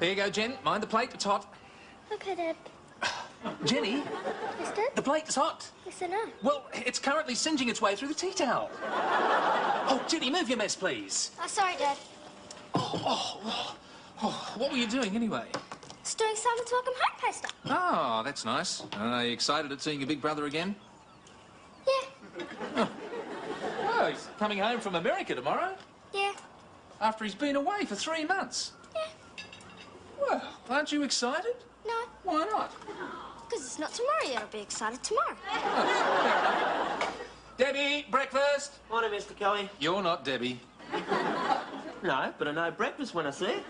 Here you go, Jen. Mind the plate, it's hot. Okay, Dad. Jenny, Yes, Dad? the plate is hot. Yes, I know. Well, it's currently singeing its way through the tea towel. Oh, Jenny, move your mess, please. Oh, sorry, Dad. What were you doing, anyway? It's doing Simon's welcome home poster. Oh, that's nice. Are you excited at seeing your big brother again? Yeah. Oh, he's coming home from America tomorrow. Yeah. After he's been away for 3 months. Yeah. Well, aren't you excited? No. Why not? Because it's not tomorrow yet. I'll be excited tomorrow. Debbie, breakfast. Morning, Mr. Kelly. You're not Debbie. No, but I know breakfast when I see it.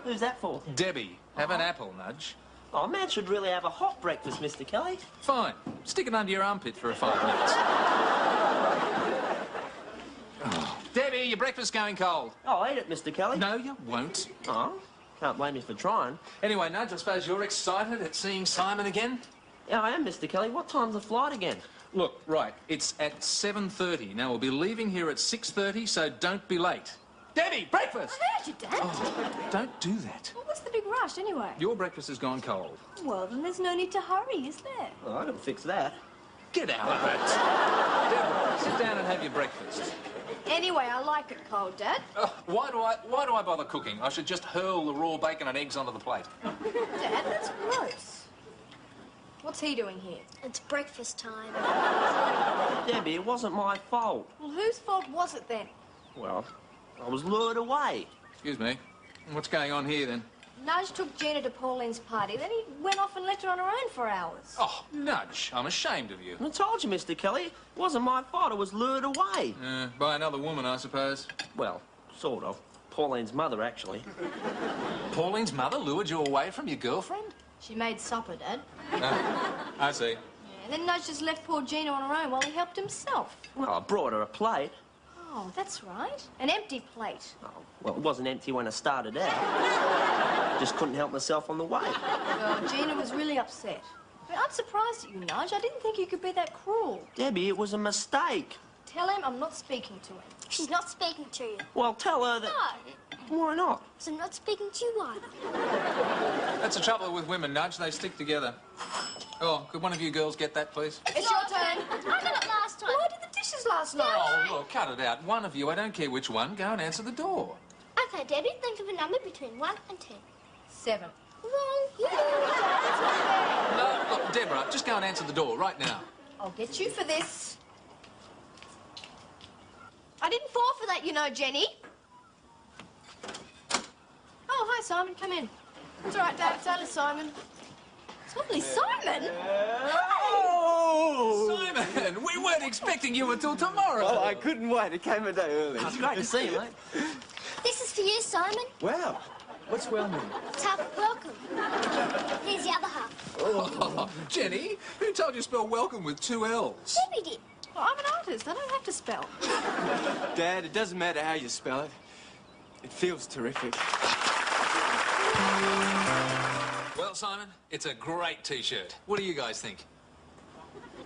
Who's that for? Debbie, have an apple, Nudge. Oh, a man should really have a hot breakfast, Mr. Kelly. Fine. Stick it under your armpit for 5 minutes. Oh. Debbie, your breakfast's going cold. I'll eat it, Mr. Kelly. No, you won't. Oh, can't blame you for trying. Anyway, Nudge, I suppose you're excited at seeing Simon again? Yeah, I am, Mr. Kelly. What time's the flight again? Look, right, it's at 7:30. Now, we'll be leaving here at 6:30, so don't be late. Debbie, breakfast! I heard you, Dad. Oh, don't do that. Well, what's the big rush, anyway? Your breakfast has gone cold. Well, then there's no need to hurry, is there? Oh, I can fix that. Get out of it. Deborah, sit down and have your breakfast. Anyway, I like it cold, Dad. Why do I bother cooking? I should just hurl the raw bacon and eggs onto the plate. Dad, that's gross. What's he doing here? It's breakfast time. Debbie, it wasn't my fault. Well, whose fault was it then? Well, I was lured away. Excuse me. What's going on here, then? Nudge took Gina to Pauline's party, then he went off and left her on her own for hours. Oh, Nudge, I'm ashamed of you. I told you, Mr. Kelly, it wasn't my fault. I was lured away. By another woman, I suppose. Well, sort of. Pauline's mother, actually. Pauline's mother lured you away from your girlfriend? She made supper, Dad. I see. Yeah, and then Nudge just left poor Gina on her own while he helped himself. Well, I brought her a plate. Oh, that's right. An empty plate. Oh, well, it wasn't empty when I started out. Just couldn't help myself on the way. Well, Gina was really upset. I'm surprised at you, Nudge. I didn't think you could be that cruel. Debbie, it was a mistake. Tell him I'm not speaking to him. She's not speaking to you. Well, tell her that... No. Why not? So I'm not speaking to you either. That's the trouble with women, Nudge. They stick together. Oh, could one of you girls get that, please? It's your turn. I got it last time. Why did the dishes last night? Oh, look, cut it out. One of you, I don't care which one, go and answer the door. Okay, Debbie, think of a number between 1 and 10. 7. Wrong. No, look, Deborah, just go and answer the door right now. I'll get you for this. I didn't fall for that, you know, Jenny. Oh, hi, Simon. Come in. It's all right, Dad. It's only Simon. It's lovely, Simon. Oh! Simon, we weren't expecting you until tomorrow. Oh, I couldn't wait. It came a day early. It's great to see you, mate. This is for you, Simon. Wow. What's well mean? Tough welcome. Here's the other half. Oh, Jenny, who told you to spell welcome with 2 L's? Debbie did. Well, I'm an artist. I don't have to spell. Dad, it doesn't matter how you spell it. It feels terrific. Well, Simon, it's a great T-shirt. What do you guys think?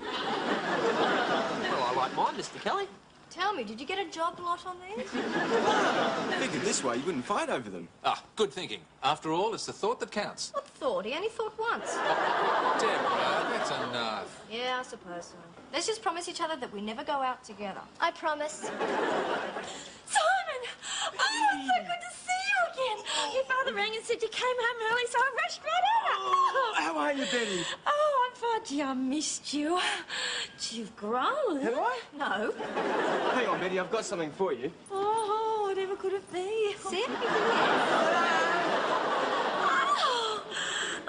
Well, I like mine, Mr. Kelly. Tell me, did you get a job lot on these? Figured this way you wouldn't fight over them. Ah, good thinking. After all, it's the thought that counts. What thought? He only thought once. Deborah, that's enough. Yeah, I suppose so. Let's just promise each other that we never go out together. I promise. Simon! Oh, it's so good to see you again. Your father rang and said you came home early, so I rushed right out. Oh, how are you, Betty? Oh, I'm fine. Gee, I missed you. You've grown. Have I? No. Hang on, Betty, I've got something for you. Oh, whatever could it be? Sit.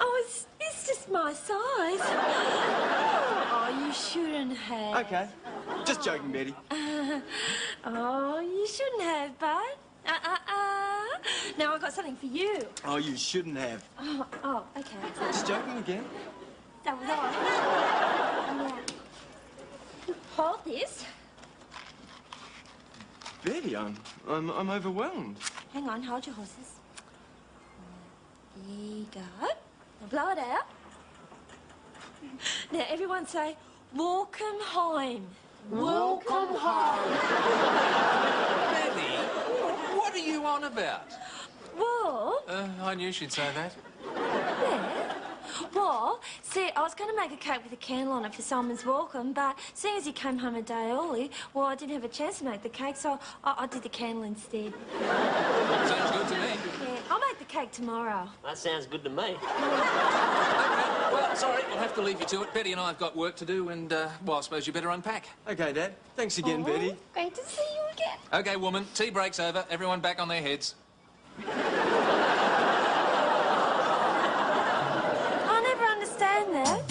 Oh, is this just my size? Oh, you shouldn't have. Okay. Just joking, Betty. Oh, you shouldn't have, bud. Now I've got something for you. Oh, you shouldn't have. Oh, okay. Just joking again? That was all. Hold this. Betty, I'm overwhelmed. Hang on, hold your horses. There you go. Now blow it out. Now everyone say, welcome home. Welcome home. Betty, what are you on about? Well, I knew she'd say that. Well, see, I was going to make a cake with a candle on it for Simon's welcome, but seeing as he came home a day early, well, I didn't have a chance to make the cake, so I did the candle instead. Sounds good to me. Yeah, I'll make the cake tomorrow. That sounds good to me. Well, sorry, we'll have to leave you to it. Betty and I have got work to do, and, well, I suppose you better unpack. Okay, Dad. Thanks again, Betty. Great to see you again. Okay, woman, tea break's over. Everyone back on their heads. I never understand that.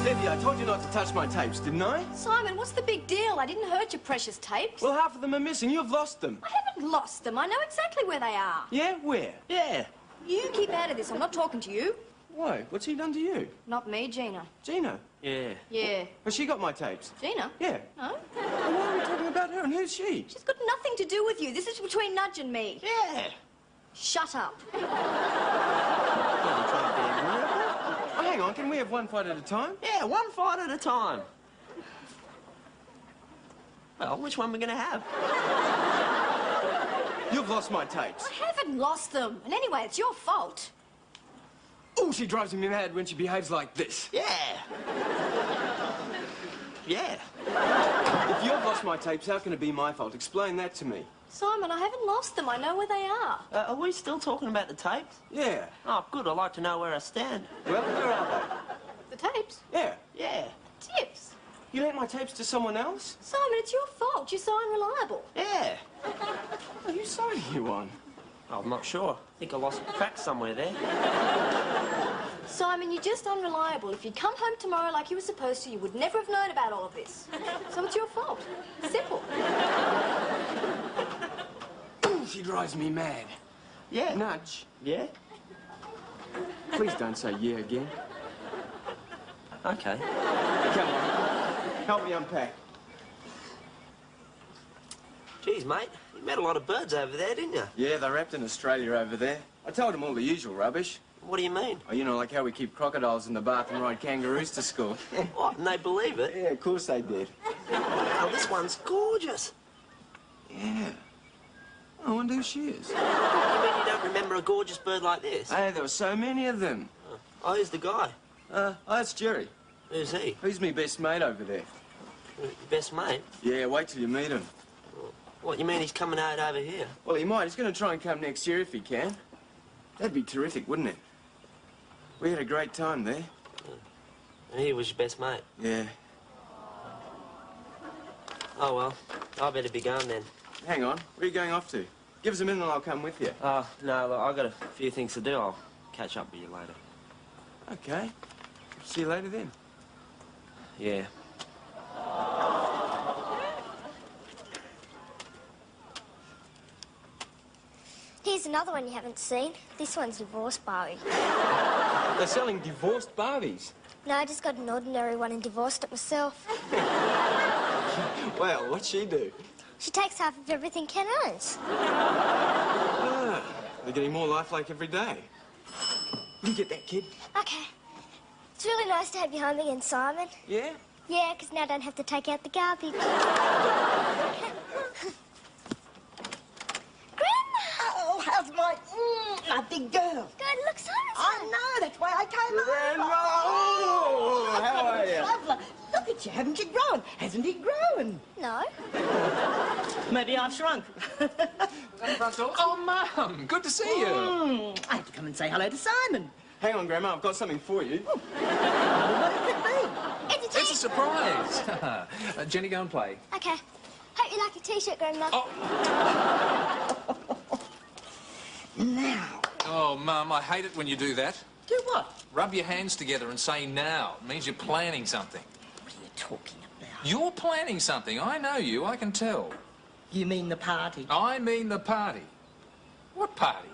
Debbie, I told you not to touch my tapes, didn't I? Simon, what's the big deal? I didn't hurt your precious tapes. Well, half of them are missing. You've lost them. I haven't lost them. I know exactly where they are. Yeah? Where? Yeah. You keep out of this. I'm not talking to you. Why? What's he done to you? Not me, Gina. Gina? Yeah. Yeah. Has she got my tapes? Gina? Yeah. No? And why are we talking about her, and who's she? She's got nothing to do with you. This is between Nudge and me. Yeah. Shut up. I'm trying to be agreeable. Oh, hang on. Can we have one fight at a time? Yeah, one fight at a time. Well, which one are we going to have? You've lost my tapes. I haven't lost them. And anyway, it's your fault. Oh, she drives me mad when she behaves like this. Yeah. Yeah. If you've lost my tapes, how can it be my fault? Explain that to me. Simon, I haven't lost them. I know where they are. Are we still talking about the tapes? Yeah. Oh, good. I'd like to know where I stand. Well, where are The tapes? they? Yeah. Yeah. Tips. You lent my tapes to someone else? Simon, it's your fault. You're so unreliable. Yeah. Oh, whose side are you on? I'm not sure. I think I lost track somewhere there. Simon, you're just unreliable. If you'd come home tomorrow like you were supposed to, you would never have known about all of this. So it's your fault. Simple. Ooh, she drives me mad. Yeah. Nudge, Yeah? please don't say yeah again. Okay. Come on. Help me unpack. Geez, mate, you met a lot of birds over there, didn't you? Yeah, they're wrapped in Australia over there. I told them all the usual rubbish. What do you mean? Oh, you know, like how we keep crocodiles in the bath and ride kangaroos to school. What, and they believe it? Yeah, of course they did. Wow, this one's gorgeous. Yeah. I wonder who she is. You mean you don't remember a gorgeous bird like this? Hey, there were so many of them. Oh, who's the guy? Oh, that's Jerry. Who's he? He's me best mate over there. Your best mate? Yeah, wait till you meet him. What, you mean he's coming out over here? Well, he might. He's going to try and come next year if he can. That'd be terrific, wouldn't it? We had a great time there. And he was your best mate? Yeah. Oh, well, I better be going then. Hang on. Where are you going off to? Give us a minute and I'll come with you. Oh, no, look, I've got a few things to do. I'll catch up with you later. Okay. See you later then. Yeah. Here's another one you haven't seen. This one's divorced Barbie. They're selling divorced Barbies. No, I just got an ordinary one and divorced it myself. Well, what'd she do? She takes half of everything Ken owns. Ah, they're getting more lifelike every day. You get that, kid? Okay. It's really nice to have you home again, Simon. Yeah? Yeah, because now I don't have to take out the garbage. Oh, how's my big girl? Good, look, Simon's I home. know, that's why I came Grandma! over. Oh, how are you? Lovely. Look at you, haven't you grown? Hasn't he grown? No. Maybe I've shrunk. Oh, Mum, good to see you. I had to come and say hello to Simon. Hang on, Grandma, I've got something for you. What could it be? It's a It's a tea. surprise. Jenny, go and play. Okay. Hope you like your T-shirt, Grandma. Oh. Now. Oh, Mum, I hate it when you do that. Do what? Rub your hands together and say now. It means you're planning something. What are you talking about? You're planning something. I know you. I can tell. You mean the party? I mean the party. What party?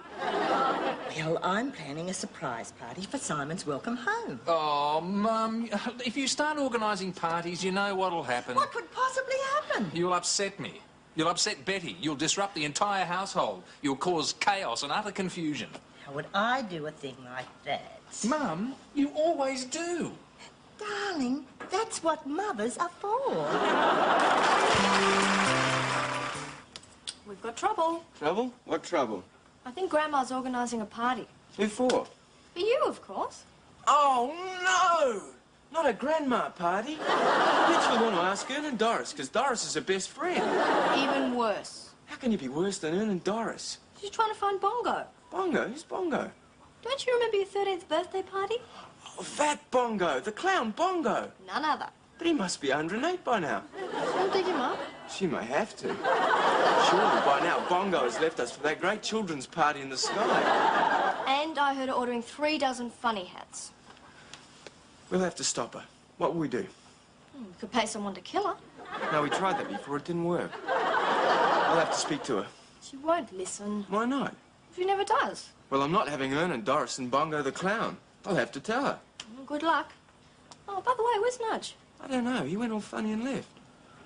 Well, I'm planning a surprise party for Simon's welcome home. Oh, Mum, if you start organising parties, you know what'll happen. What could possibly happen? You'll upset me. You'll upset Betty. You'll disrupt the entire household. You'll cause chaos and utter confusion. How would I do a thing like that? Mum, you always do. Darling, that's what mothers are for. We've got trouble. Trouble? What trouble? I think Grandma's organising a party. Who for? For you, of course. Oh, no! Not a grandma party. Bitch will want to ask Ern and Doris, because Doris is her best friend. Even worse. How can you be worse than Ern and Doris? She's trying to find Bongo. Bongo? Who's Bongo? Don't you remember your 13th birthday party? Oh, that Bongo. The clown Bongo. None other. But he must be 108 by now. Don't dig him up. She may have to. Surely by now Bongo has left us for that great children's party in the sky. And I heard her ordering 3 dozen funny hats. We'll have to stop her. What will we do? We could pay someone to kill her. No, we tried that before. It didn't work. I'll have to speak to her. She won't listen. Why not? She never does. Well, I'm not having Ern and Doris and Bongo the clown. I'll have to tell her. Good luck. Oh, by the way, where's Nudge? I don't know. He went all funny and left.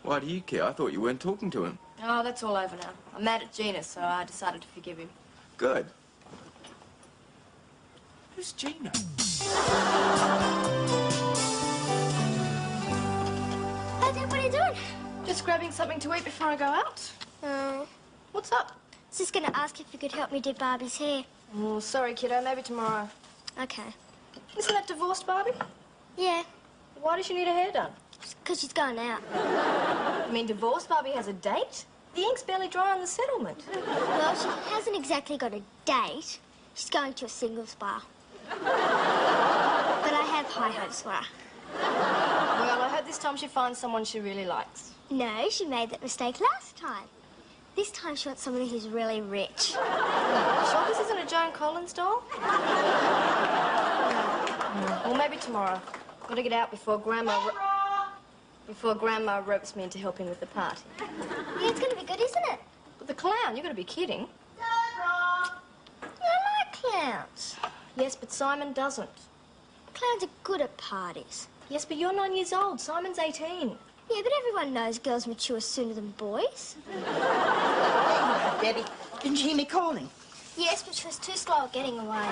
Why do you care? I thought you weren't talking to him. Oh, that's all over now. I'm mad at Gina, so I decided to forgive him. Good. Who's Gina? Hi, Dad, what are you doing? Just grabbing something to eat before I go out. What's up? I was just going to ask if you could help me do Barbie's hair. Oh, sorry, kiddo. Maybe tomorrow. Okay. Isn't that divorced Barbie? Yeah, Why does she need her hair done? because she's going out. You mean divorced Barbie has a date? The ink's barely dry on the settlement. Well, she hasn't exactly got a date. She's going to a singles bar. But I have high hopes for her. Well, I hope this time she finds someone she really likes. No, she made that mistake last time. This time she wants somebody who's really rich. Sure this isn't a Joan Collins doll? Well, maybe tomorrow. Got to get out before Grandma ropes me into helping with the party. Yeah, it's going to be good, isn't it? But the clown, you've got to be kidding. I like clowns. Yes, but Simon doesn't. Clowns are good at parties. Yes, but you're 9 years old. Simon's 18. Yeah, but everyone knows girls mature sooner than boys. Debbie, didn't you hear me calling? Yes, but she was too slow at getting away.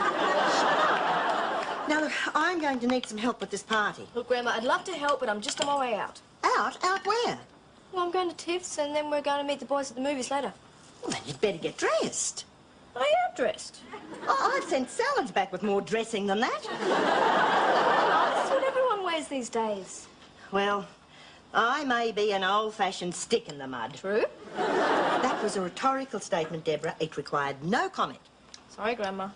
Now, look, I'm going to need some help with this party. Look, Grandma, I'd love to help, but I'm just on my way out. Out? Out where? Well, I'm going to Tiff's, and then we're going to meet the boys at the movies later. Well, then you'd better get dressed. I am dressed. Oh, I've sent salads back with more dressing than that. This is what everyone wears these days. Well, I may be an old-fashioned stick in the mud. True? That was a rhetorical statement, Deborah. It required no comment. Sorry, Grandma.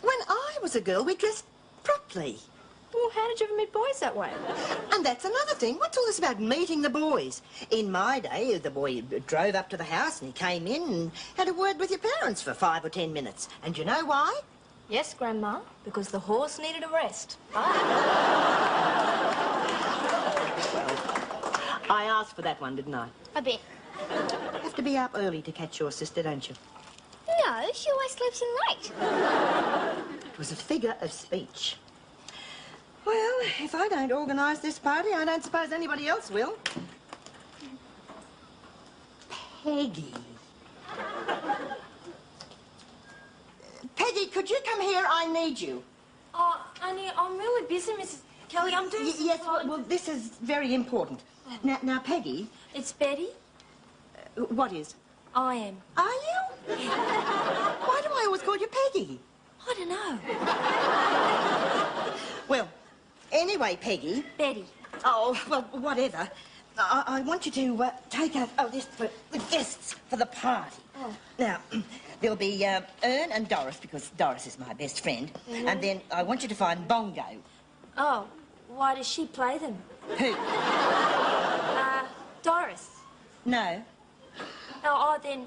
When I was a girl, we dressed properly. Well, how did you ever meet boys that way? And that's another thing. What's all this about meeting the boys? In my day, the boy drove up to the house and he came in and had a word with your parents for 5 or 10 minutes. And you know why? Yes, Grandma, because the horse needed a rest. Bye. I asked for that one, didn't I? A bit. Have to be up early to catch your sister, don't you? No, she always sleeps in late. It was a figure of speech. Well, if I don't organise this party, I don't suppose anybody else will. Peggy. Peggy, could you come here? I need you. Oh, Annie, I'm really busy, Mrs. Kelly. I'm doing some Yes, important- well, this is very important. Now, Peggy, It's Betty. what is? I am. Are you? Why do I always call you Peggy? I don't know. Well, anyway, Peggy. Betty. Oh, well, whatever. I want you to take out this for the guests for the party. Oh. Now, there'll be Ern and Doris, because Doris is my best friend. Mm-hmm. And then I want you to find Bongo. Oh, why does she play them? Who? Doris. No.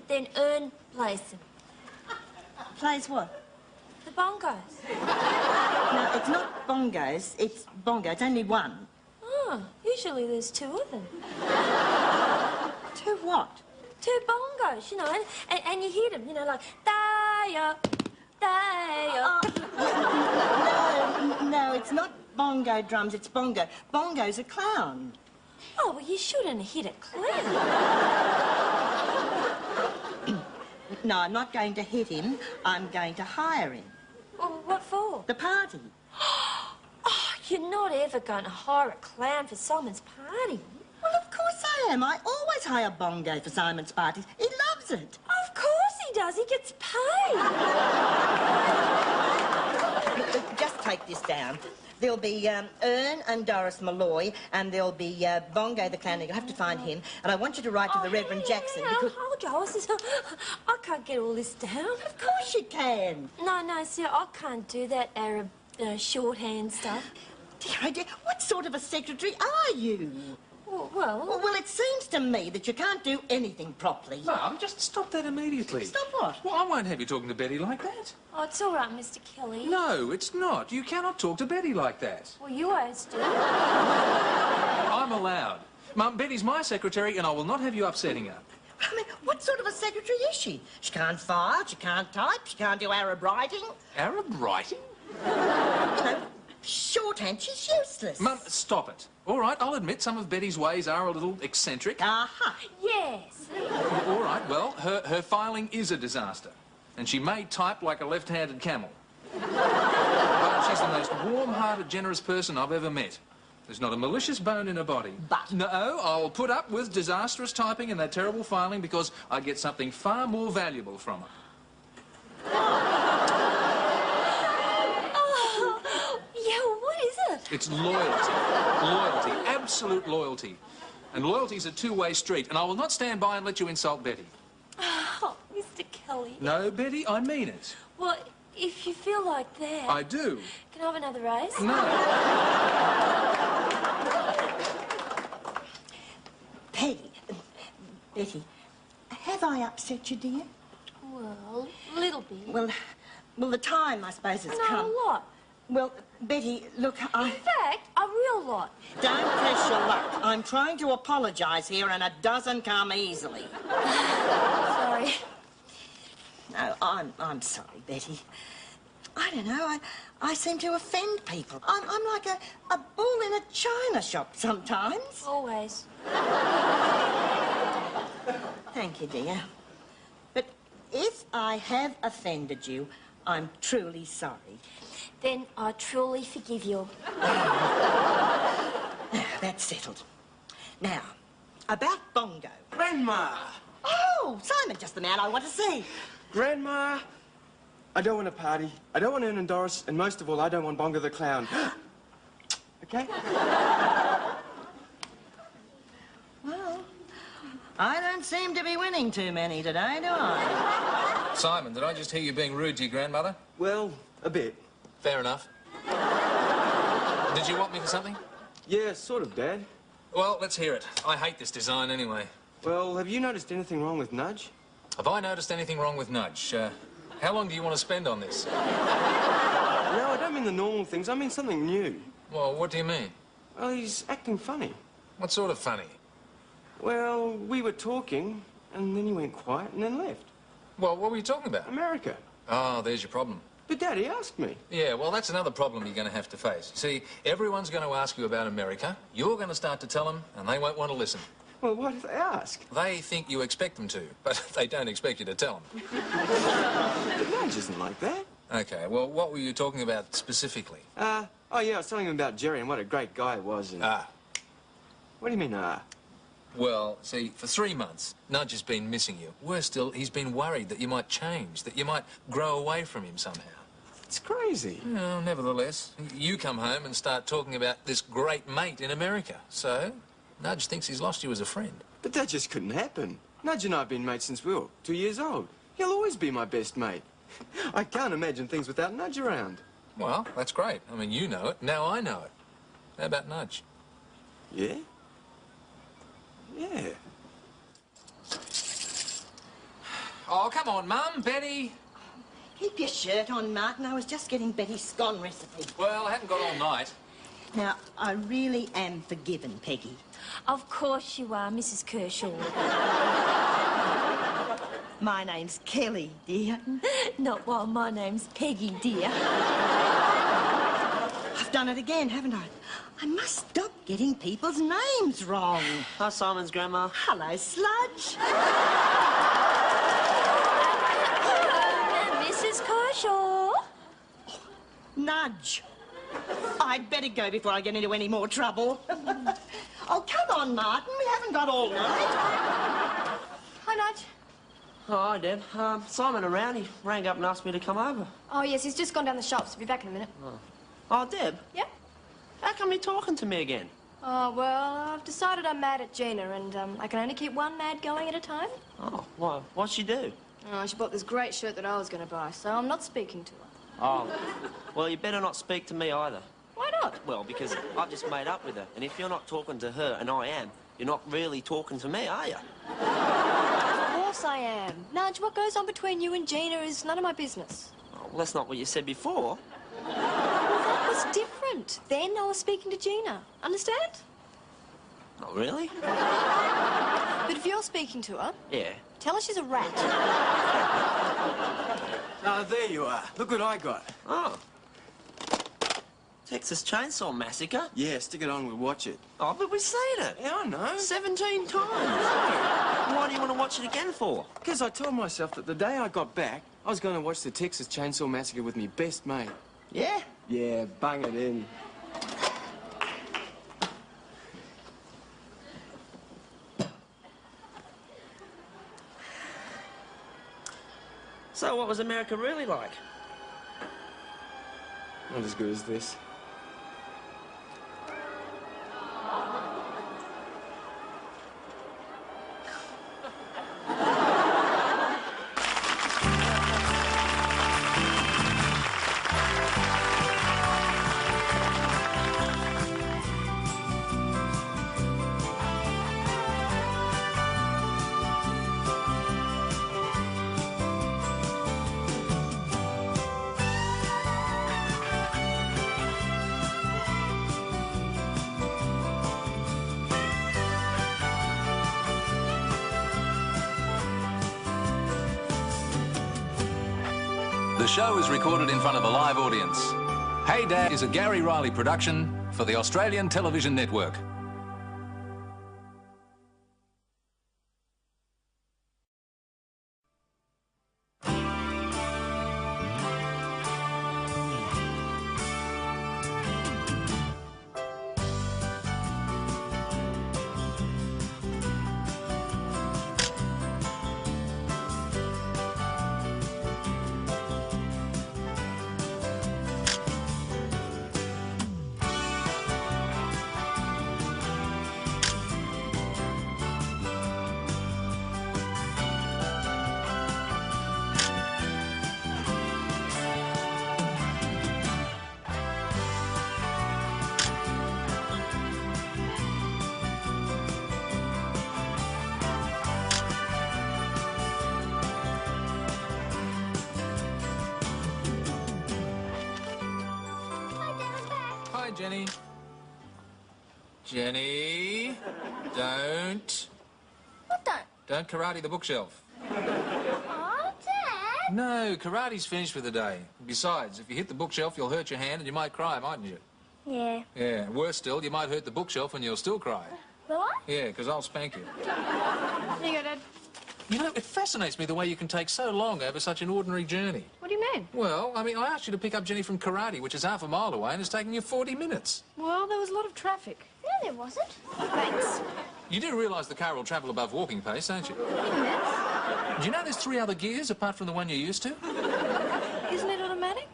Then Ern plays them. Plays what? The bongos. No, it's not bongos. It's bongo. It's only one. Oh, usually there's 2 of them. To what? 2 bongos, you know, and you hit them, you know, like, da-ya, da-ya. No, it's not bongo drums. It's bongo. Bongo's a clown. Oh, well, you shouldn't hit a clown. No, I'm not going to hit him. I'm going to hire him. Well, what for? The party. Oh, you're not ever going to hire a clown for Simon's party. Well, of course I am. I always hire Bongo for Simon's parties. He loves does it? Of course he does. He gets paid. Just take this down. There'll be Ern and Doris Malloy, and there'll be Bongo the Clown. You'll have to find him. And I want you to write to the Reverend Jackson because... Hold horses. I can't get all this down. Of course you can. No, sir, I can't do that Arab shorthand stuff. Dear, what sort of a secretary are you? Well, Well, it seems to me that you can't do anything properly. Mum, just stop that immediately. Stop what? Well, I won't have you talking to Betty like that. oh, it's all right, Mr. Kelly. No, it's not. You cannot talk to Betty like that. Well, you always do. I'm allowed. Mum, Betty's my secretary, and I will not have you upsetting her. I mean, what sort of a secretary is she? She can't file, she can't type, she can't do Arab writing. Arab writing? You know, shorthand, she's useless. Mum, stop it. All right, I'll admit some of Betty's ways are a little eccentric. Aha. Yes. All right, well, her filing is a disaster. And she may type like a left-handed camel. But she's the most warm-hearted, generous person I've ever met. There's not a malicious bone in her body. But... No, I'll put up with disastrous typing and that terrible filing because I get something far more valuable from her. It's loyalty. Loyalty. Absolute loyalty. And loyalty's a two-way street, and I will not stand by and let you insult Betty. Oh, Mr. Kelly. No, Betty, I mean it. Well, if you feel like that... I do. Can I have another race? No. Betty, have I upset you, dear? Well, a little bit. Well, the time, I suppose, has No, come. a lot. Well, Betty, look, In fact, a real lot. Don't press your luck. I'm trying to apologise here, and it doesn't come easily. Sorry. No, I'm sorry, Betty. I don't know, I seem to offend people. I'm like a bull in a china shop sometimes. Always. Thank you, dear. But if I have offended you, I'm truly sorry. Then I truly forgive you. That's settled. Now, about Bongo. Grandma! Oh, Simon, just the man I want to see. Grandma! I don't want a party. I don't want Ern and Doris, and most of all, I don't want Bongo the Clown. Okay? Well, I don't seem to be winning too many today, do I? Simon, did I just hear you being rude to your grandmother? Well, a bit. Fair enough. Did you want me for something? Yeah, sort of, Dad. Well, let's hear it. I hate this design anyway. Well, have you noticed anything wrong with Nudge? Have I noticed anything wrong with Nudge? How long do you want to spend on this? No, I don't mean the normal things. I mean something new. Well, what do you mean? Well, he's acting funny. What sort of funny? Well, we were talking, and then he went quiet and then left. Well, what were you talking about? America. Oh, there's your problem. But Daddy asked me. Yeah, well, that's another problem you're going to have to face. See, everyone's going to ask you about America. You're going to start to tell them, and they won't want to listen. Well, what if they ask? They think you expect them to, but they don't expect you to tell them. But Nudge isn't like that. Okay, well, what were you talking about specifically? Oh, yeah, I was telling him about Jerry and what a great guy he was. And... Ah. What do you mean, Well, see, for 3 months, Nudge has been missing you. Worse still, he's been worried that you might change, that you might grow away from him somehow. It's crazy. No, nevertheless, you come home and start talking about this great mate in America. So, Nudge thinks he's lost you as a friend. But that just couldn't happen. Nudge and I have been mates since we were 2 years old. He'll always be my best mate. I can't imagine things without Nudge around. Well, that's great. I mean, you know it. Now I know it. How about Nudge? Yeah? Yeah. Oh, come on, Mum, Betty. Keep your shirt on, Martin. I was just getting Betty's scone recipe. Well, I haven't got all night. Now, I really am forgiven, Peggy. Of course you are, Mrs. Kershaw. My name's Kelly, dear. Not while my name's Peggy, dear. I've done it again, haven't I? I must stop getting people's names wrong. Hi, Simon's grandma. Hello, Sludge. Mrs. Kershaw. Nudge. I'd better go before I get into any more trouble. Oh, come on, Martin. We haven't got all night. Hi, Nudge. Oh, hi, Deb. Simon around. He rang up and asked me to come over. Oh, yes, he's just gone down the shops. He'll be back in a minute. Oh, Deb, Yeah? how come you're talking to me again? Oh, well, I've decided I'm mad at Gina, and I can only keep one mad going at a time. Oh, why? What'd she do? Oh, she bought this great shirt that I was going to buy, so I'm not speaking to her. Oh, well, you better not speak to me either. Why not? Well, because I've just made up with her, and if you're not talking to her, and I am, you're not really talking to me, are you? Of course I am. Nudge, what goes on between you and Gina is none of my business. Oh, well, that's not what you said before. Well, that was different. Then I was speaking to Gina. Understand? Not really? But if you're speaking to her, Yeah. tell her she's a rat. Ah, there you are. Look what I got. Oh. Texas Chainsaw Massacre? Yeah, stick it on, we'll watch it. Oh, but we've seen it. Yeah, I know. 17 times. Why do you want to watch it again for? Because I told myself that the day I got back, I was going to watch the Texas Chainsaw Massacre with me best mate. Yeah? Yeah, bung it in. So what was America really like? Not as good as this. The show is recorded in front of a live audience. Hey Dad is a Gary Riley production for the Australian Television Network. Hi, Jenny. Jenny, don't. What don't? Don't karate the bookshelf. Oh, Dad. No, karate's finished for the day. Besides, if you hit the bookshelf, you'll hurt your hand and you might cry, mightn't you? Yeah. Yeah, worse still, you might hurt the bookshelf and you'll still cry. Will I? Yeah, because I'll spank you. Here you go, Dad. You know, it fascinates me the way you can take so long over such an ordinary journey. What do you mean? Well, I mean, I asked you to pick up Jenny from karate, which is half a mile away, and it's taking you 40 minutes. Well, there was a lot of traffic. No, there wasn't. Thanks. You do realise the car will travel above walking pace, don't you? Yes. Do you know there's 3 other gears apart from the one you're used to? Isn't it automatic?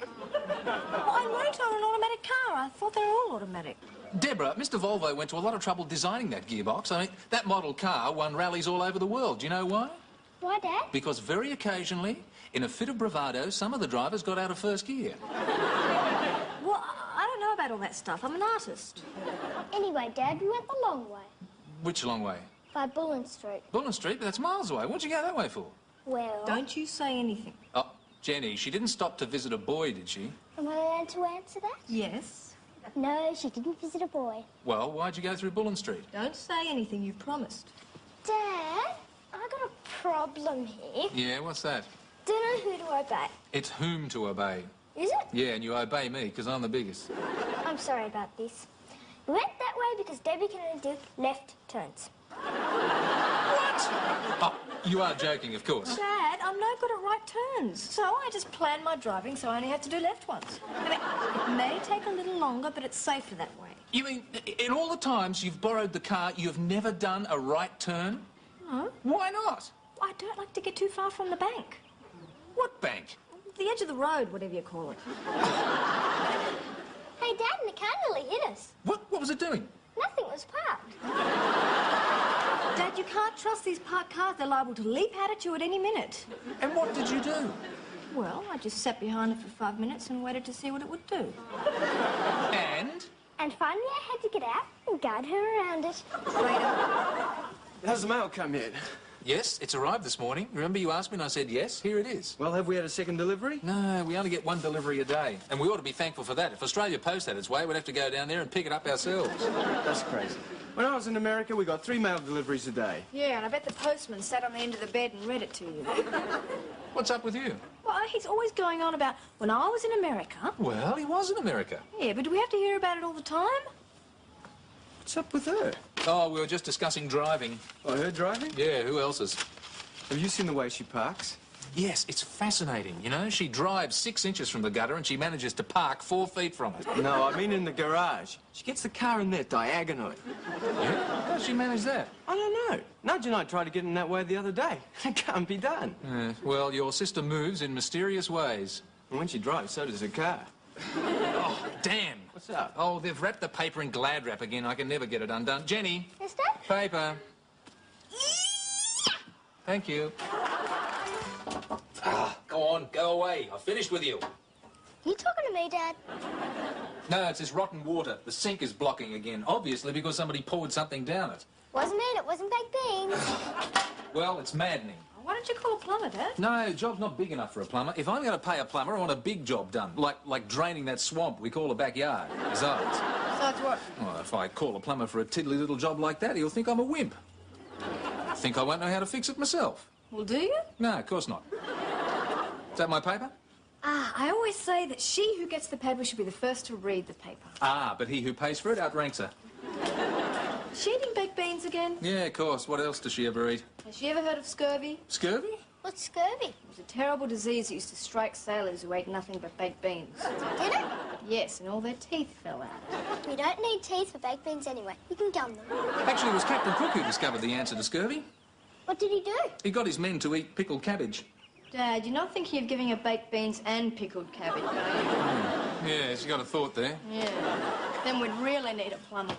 Well, I won't own an automatic car. I thought they were all automatic. Deborah, Mr. Volvo went to a lot of trouble designing that gearbox. I mean, that model car won rallies all over the world. Do you know why? Why, Dad? Because very occasionally, in a fit of bravado, some of the drivers got out of first gear. Well, I don't know about all that stuff. I'm an artist. Anyway, Dad, we went the long way. Which long way? By Bullen Street. Bullen Street? But that's miles away. What'd you go that way for? Well... Don't you say anything. Oh, Jenny, she didn't stop to visit a boy, did she? Am I allowed to answer that? Yes. No, she didn't visit a boy. Well, why'd you go through Bullen Street? Don't say anything. You promised. Dad, I got a problem here. Yeah, what's that? Don't know who to obey. It's whom to obey. Is it? Yeah, and you obey me, because I'm the biggest. I'm sorry about this. We went that way because Debbie can only do left turns. Oh, you are joking, of course. Dad, I'm no good at right turns. So I just plan my driving so I only have to do left ones. I mean, it may take a little longer, but it's safer that way. You mean, in all the times you've borrowed the car, you've never done a right turn? No. Why not? I don't like to get too far from the bank. What bank? The edge of the road, whatever you call it. Hey, Dad, and the car nearly hit us. What was it doing? Nothing was parked. Dad, you can't trust these parked cars. They're liable to leap out at you at any minute. And what did you do? Well, I just sat behind it for 5 minutes and waited to see what it would do. And? And finally I had to get out and guide her around it. Has the mail come yet? Yes, it's arrived this morning. Remember you asked me and I said yes? Here it is. Well, have we had a second delivery? No, we only get one delivery a day. And we ought to be thankful for that. If Australia Post had its way, we'd have to go down there and pick it up ourselves. That's crazy. When I was in America, we got 3 mail deliveries a day. Yeah, and I bet the postman sat on the end of the bed and read it to you. What's up with you? Well, he's always going on about when I was in America. Well, he was in America. Yeah, but do we have to hear about it all the time? What's up with her? Oh, we were just discussing driving. Oh, her driving? Yeah, who else's? Have you seen the way she parks? Yes, it's fascinating, you know. She drives 6 inches from the gutter and she manages to park 4 feet from it. No, I mean in the garage. She gets the car in there diagonally. Yeah? How does she manage that? I don't know. Nudge and I tried to get in that way the other day. It can't be done. Well, your sister moves in mysterious ways. And when she drives, so does her car. Oh, damn. What's up? Oh, they've wrapped the paper in Glad wrap again. I can never get it undone. Jenny, Yes, Dad? paper. Thank you. Go on, go away. I've finished with you. You talking to me, Dad? No, it's this rotten water. The sink is blocking again, obviously because somebody poured something down it. Wasn't it? It wasn't baked beans. Well, it's maddening. Why don't you call a plumber, Dad? No, the job's not big enough for a plumber. If I'm going to pay a plumber, I want a big job done. Like draining that swamp we call a backyard. Besides, Besides what? well, if I call a plumber for a tiddly little job like that, he'll think I'm a wimp. Think I won't know how to fix it myself. Well, do you? No, of course not. Is that my paper? I always say that she who gets the paper should be the first to read the paper. Ah, but he who pays for it outranks her. Is she eating baked beans again? Yeah, of course. What else does she ever eat? Has she ever heard of scurvy? Scurvy? What's scurvy? It was a terrible disease that used to strike sailors who ate nothing but baked beans. Did it? Yes, and all their teeth fell out. You don't need teeth for baked beans anyway. You can gum them. Actually, it was Captain Cook who discovered the answer to scurvy. What did he do? He got his men to eat pickled cabbage. Dad, you're not thinking of giving her baked beans and pickled cabbage, are you? Yeah, she's got a thought there. Yeah. Then we'd really need a plumber.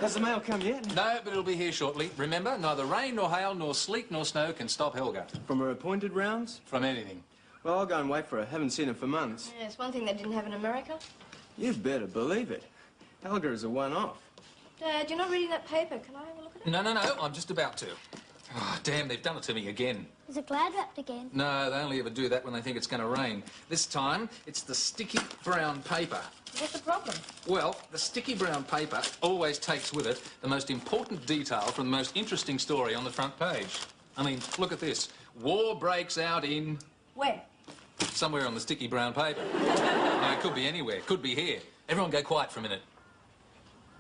Has the mail come yet? No, but it'll be here shortly. Remember, neither rain nor hail nor sleet nor snow can stop Helga From her appointed rounds? from anything. Well, I'll go and wait for her. Haven't seen her for months. Yeah, it's one thing they didn't have in America. You better believe it. Helga is a one-off. Dad, you're not reading that paper. Can I have a look at it? No, I'm just about to. Oh, damn, they've done it to me again. Is it glad wrapped again? No, they only ever do that when they think it's going to rain. This time, it's the sticky brown paper. What's the problem? Well, the sticky brown paper always takes with it the most important detail from the most interesting story on the front page. I mean, look at this. War breaks out in... Where? somewhere on the sticky brown paper. No, it could be anywhere. Could be here. Everyone go quiet for a minute.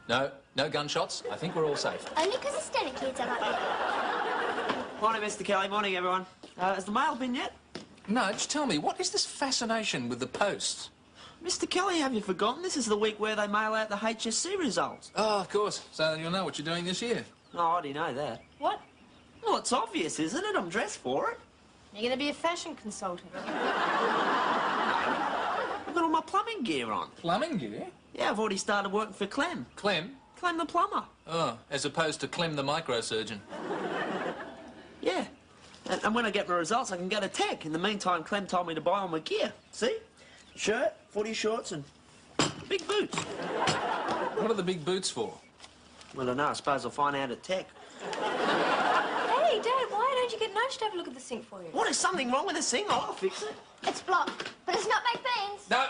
No gunshots. I think we're all safe. Only because the Stenner kids are like that. Morning, Mr. Kelly. Morning, everyone. Has the mail been yet? No, just tell me, what is this fascination with the post? Mr. Kelly, have you forgotten? This is the week where they mail out the HSC results. Oh, of course. So you'll know what you're doing this year. Oh, I already know that. What? Well, it's obvious, isn't it? I'm dressed for it. You're going to be a fashion consultant. I've got all my plumbing gear on. Plumbing gear? Yeah, I've already started working for Clem. Clem? Clem the plumber. Oh, as opposed to Clem the microsurgeon. Yeah. And when I get my results, I can go to tech. In the meantime, Clem told me to buy all my gear. See? Shirt, footy shorts, and big boots. What are the big boots for? Well, I don't know. I suppose I'll find out at tech. Hey, Dad, why don't you get Nudge to have a look at the sink for you? What, is something wrong with this thing? I'll fix it. It's blocked, but it's not baked beans. No,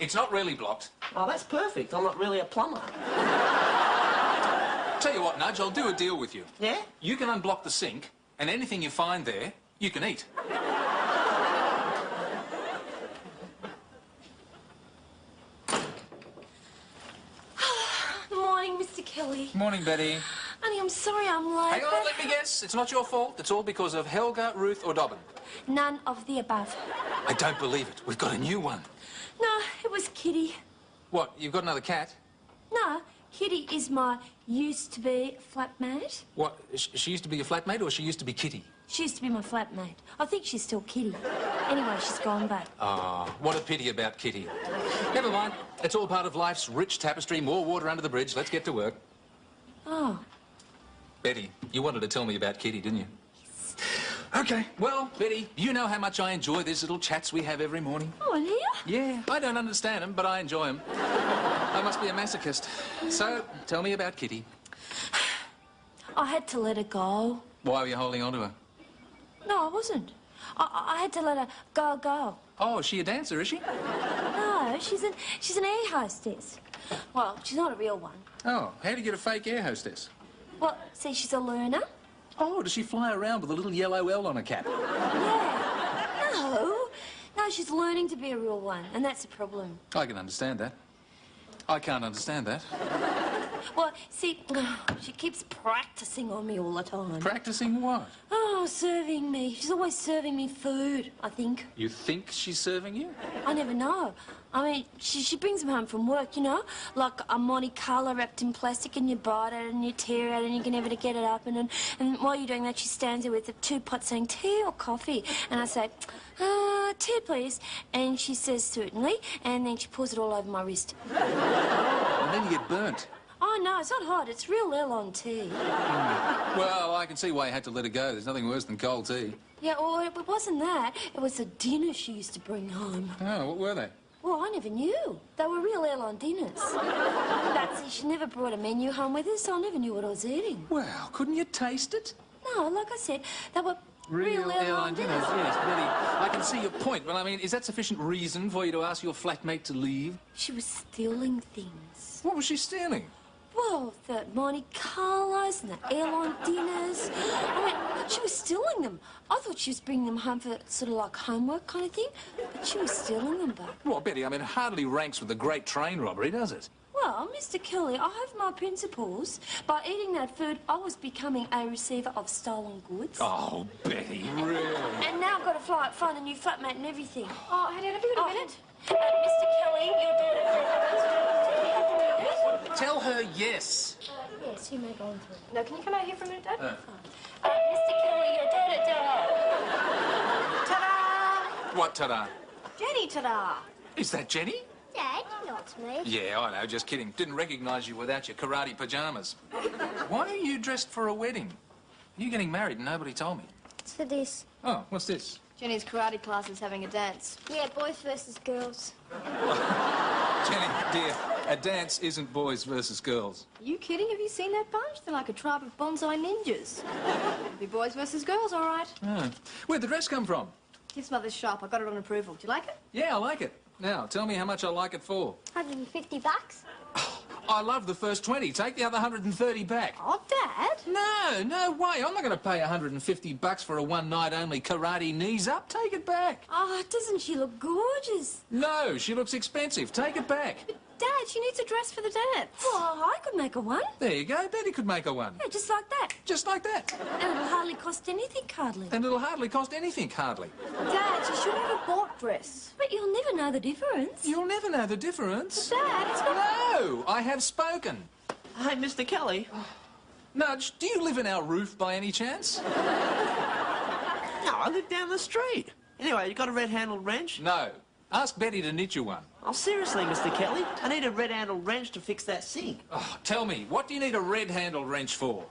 it's not really blocked. Oh, that's perfect. I'm not really a plumber. Tell you what, Nudge, I'll do a deal with you. Yeah? You can unblock the sink, and anything you find there, you can eat. Morning, Mr. Kelly. Morning, Betty. Honey, I'm sorry I'm late. Hang on, but- let me guess. It's not your fault. It's all because of Helga, Ruth, or Dobbin. None of the above. I don't believe it. We've got a new one. No, it was Kitty. What, you've got another cat? No, Kitty is my used-to-be flatmate. What, she used to be your flatmate or she used to be Kitty? She used to be my flatmate. I think she's still Kitty. Anyway, she's gone back. Ah, what a pity about Kitty. Never mind. It's all part of life's rich tapestry. More water under the bridge. Let's get to work. Oh. Betty, you wanted to tell me about Kitty, didn't you? OK. Well, Betty, you know how much I enjoy these little chats we have every morning. Oh, and here? Yeah, I don't understand them, but I enjoy them. I must be a masochist. So, tell me about Kitty. I had to let her go. Why were you holding on to her? No, I wasn't. I had to let her go. Oh, is she a dancer, is she? No, she's an air hostess. Well, she's not a real one. Oh, how do you get a fake air hostess? Well, see, she's a learner. Oh, does she fly around with a little yellow L on her cap? Yeah. No, she's learning to be a real one, and that's the problem. I can understand that. I can't understand that. Well, see, she keeps practicing on me all the time. Practicing what? Oh, serving me. She's always serving me food, I think. You think she's serving you? I never know. I mean, she brings them home from work, you know, like a Monte Carlo wrapped in plastic, and you bite it and you tear it and you can never get it up. And while you're doing that, she stands there with the 2 pots saying, tea or coffee? And I say, tea, please. And she says, certainly. And then she pours it all over my wrist. And then you get burnt. Oh, no, it's not hot. It's real Airline tea. Well, I can see why you had to let her go. There's nothing worse than cold tea. Yeah, well, it wasn't that. It was the dinner she used to bring home. Oh, what were they? Well, I never knew. They were real airline dinners. But see, she never brought a menu home with her, so I never knew what I was eating. Well, couldn't you taste it? No, like I said, they were real airline dinners. Yes, Betty. I can see your point, but I mean, is that sufficient reason for you to ask your flatmate to leave? She was stealing things. What was she stealing? Well, the Monte Carlos and the airline dinners. I mean, she was stealing them. I thought she was bringing them home for sort of like homework kind of thing, but she was stealing them back. Well, Betty, I mean, it hardly ranks with the great train robbery, does it? Well, Mr. Kelly, I have my principles. By eating that food, I was becoming a receiver of stolen goods. Oh, Betty, really? And now I've got to find a new flatmate and everything. Oh, honey, have you got a minute? Mr. Kelly, your daughter... Tell her yes. Yes, you may go on through. No, can you come out here for a minute, Dad? Mr. Kelly, your daughter... Ta-da! What, ta-da? Jenny, ta-da! Is that Jenny? Dad, you know it's me. Yeah, I know, just kidding. Didn't recognise you without your karate pyjamas. Why are you dressed for a wedding? You're getting married and nobody told me. It's for this. Oh, what's this? Jenny's karate class is having a dance. Yeah, boys versus girls. Jenny, dear, a dance isn't boys versus girls. Are you kidding? Have you seen that bunch? They're like a tribe of bonsai ninjas. It'll be boys versus girls, all right. Oh. Where'd the dress come from? His mother's shop. I got it on approval. Do you like it? Yeah, I like it. Now, tell me how much I like it for. $150. I love the first 20. Take the other 130 back. Oh, Dad. No way. I'm not going to pay $150 for a one-night-only karate knees up. Take it back. Oh, doesn't she look gorgeous? No, she looks expensive. Take it back. Dad, she needs a dress for the dance. Oh, I could make her one. There you go. Betty could make her one. Yeah, just like that. Just like that. And it'll hardly cost anything, hardly. And it'll hardly cost anything, hardly. Dad, she should have a bought dress. But you'll never know the difference. You'll never know the difference. Dad, it's not... No, I have spoken. Hey, Mr. Kelly. Nudge, do you live in our roof by any chance? No, I live down the street. Anyway, you got a red-handled wrench? No. Ask Betty to knit you one. Oh, seriously, Mr. Kelly. I need a red-handled wrench to fix that sink. Oh, tell me, what do you need a red-handled wrench for?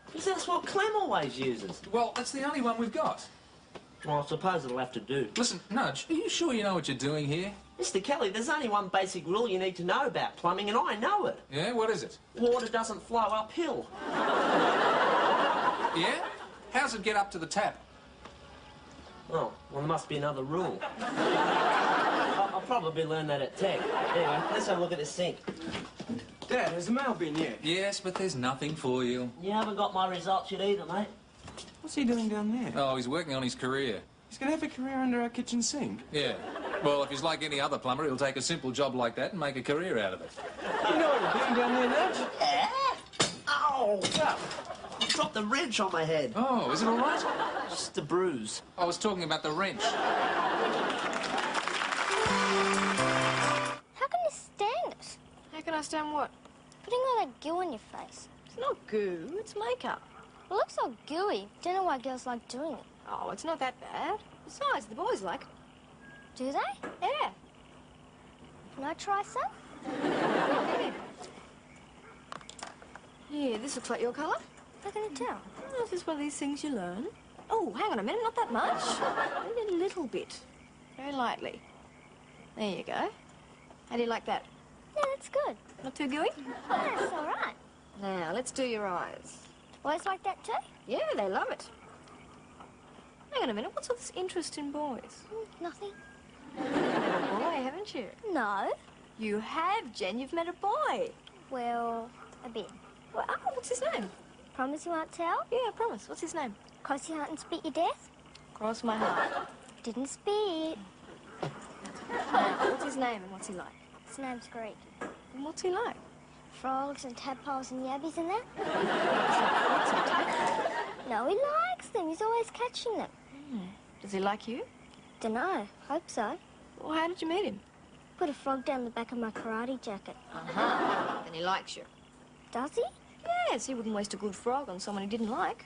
Because that's what Clem always uses. Well, that's the only one we've got. Well, I suppose it'll have to do. Listen, Nudge, are you sure you know what you're doing here? Mr. Kelly, there's only one basic rule you need to know about plumbing, and I know it. Yeah, what is it? Water doesn't flow uphill. Yeah? How's it get up to the tap? Oh, well, there must be another rule. I'll probably learn that at Tech. Anyway, let's have a look at this sink. Dad, has the mail been yet? Yes, but there's nothing for you. You haven't got my results yet either, mate. What's he doing down there? Oh, he's working on his career. He's going to have a career under our kitchen sink. Yeah. Well, if he's like any other plumber, he'll take a simple job like that and make a career out of it. You know what you're doing down there, Nudge? Ow! I dropped the wrench on my head. Oh, is it all right? Just a bruise. I was talking about the wrench. How can you stand it? How can I stand what? putting all that goo on your face? It's not goo, it's makeup. It looks so gooey. Don't know why girls like doing it. Oh, it's not that bad. Besides, the boys like it. Do they? Yeah. Can I try some? Yeah, this looks like your colour. How can I tell? Oh, this is one of these things you learn. Oh, hang on a minute, not that much. Only a little bit. Very lightly. There you go. How do you like that? Yeah, that's good. Not too gooey? Yeah, it's all right. Now, let's do your eyes. Boys like that too? Yeah, they love it. Hang on a minute, what's all this interest in boys? Nothing. You've met a boy, haven't you? No. You have, Jen. You've met a boy. Well, a bit. Well, oh, what's his name? Promise you won't tell? Yeah, I promise. What's his name? Cross your heart and spit your death? Cross my heart. Didn't spit. Now, what's his name and what's he like? His name's Greg. And what's he like? Frogs and tadpoles and yabbies and that? No, he likes them. He's always catching them. Does he like you? Dunno. Hope so. Well, how did you meet him? Put a frog down the back of my karate jacket. Uh-huh. Then he likes you. Does he? Yes, he wouldn't waste a good frog on someone he didn't like.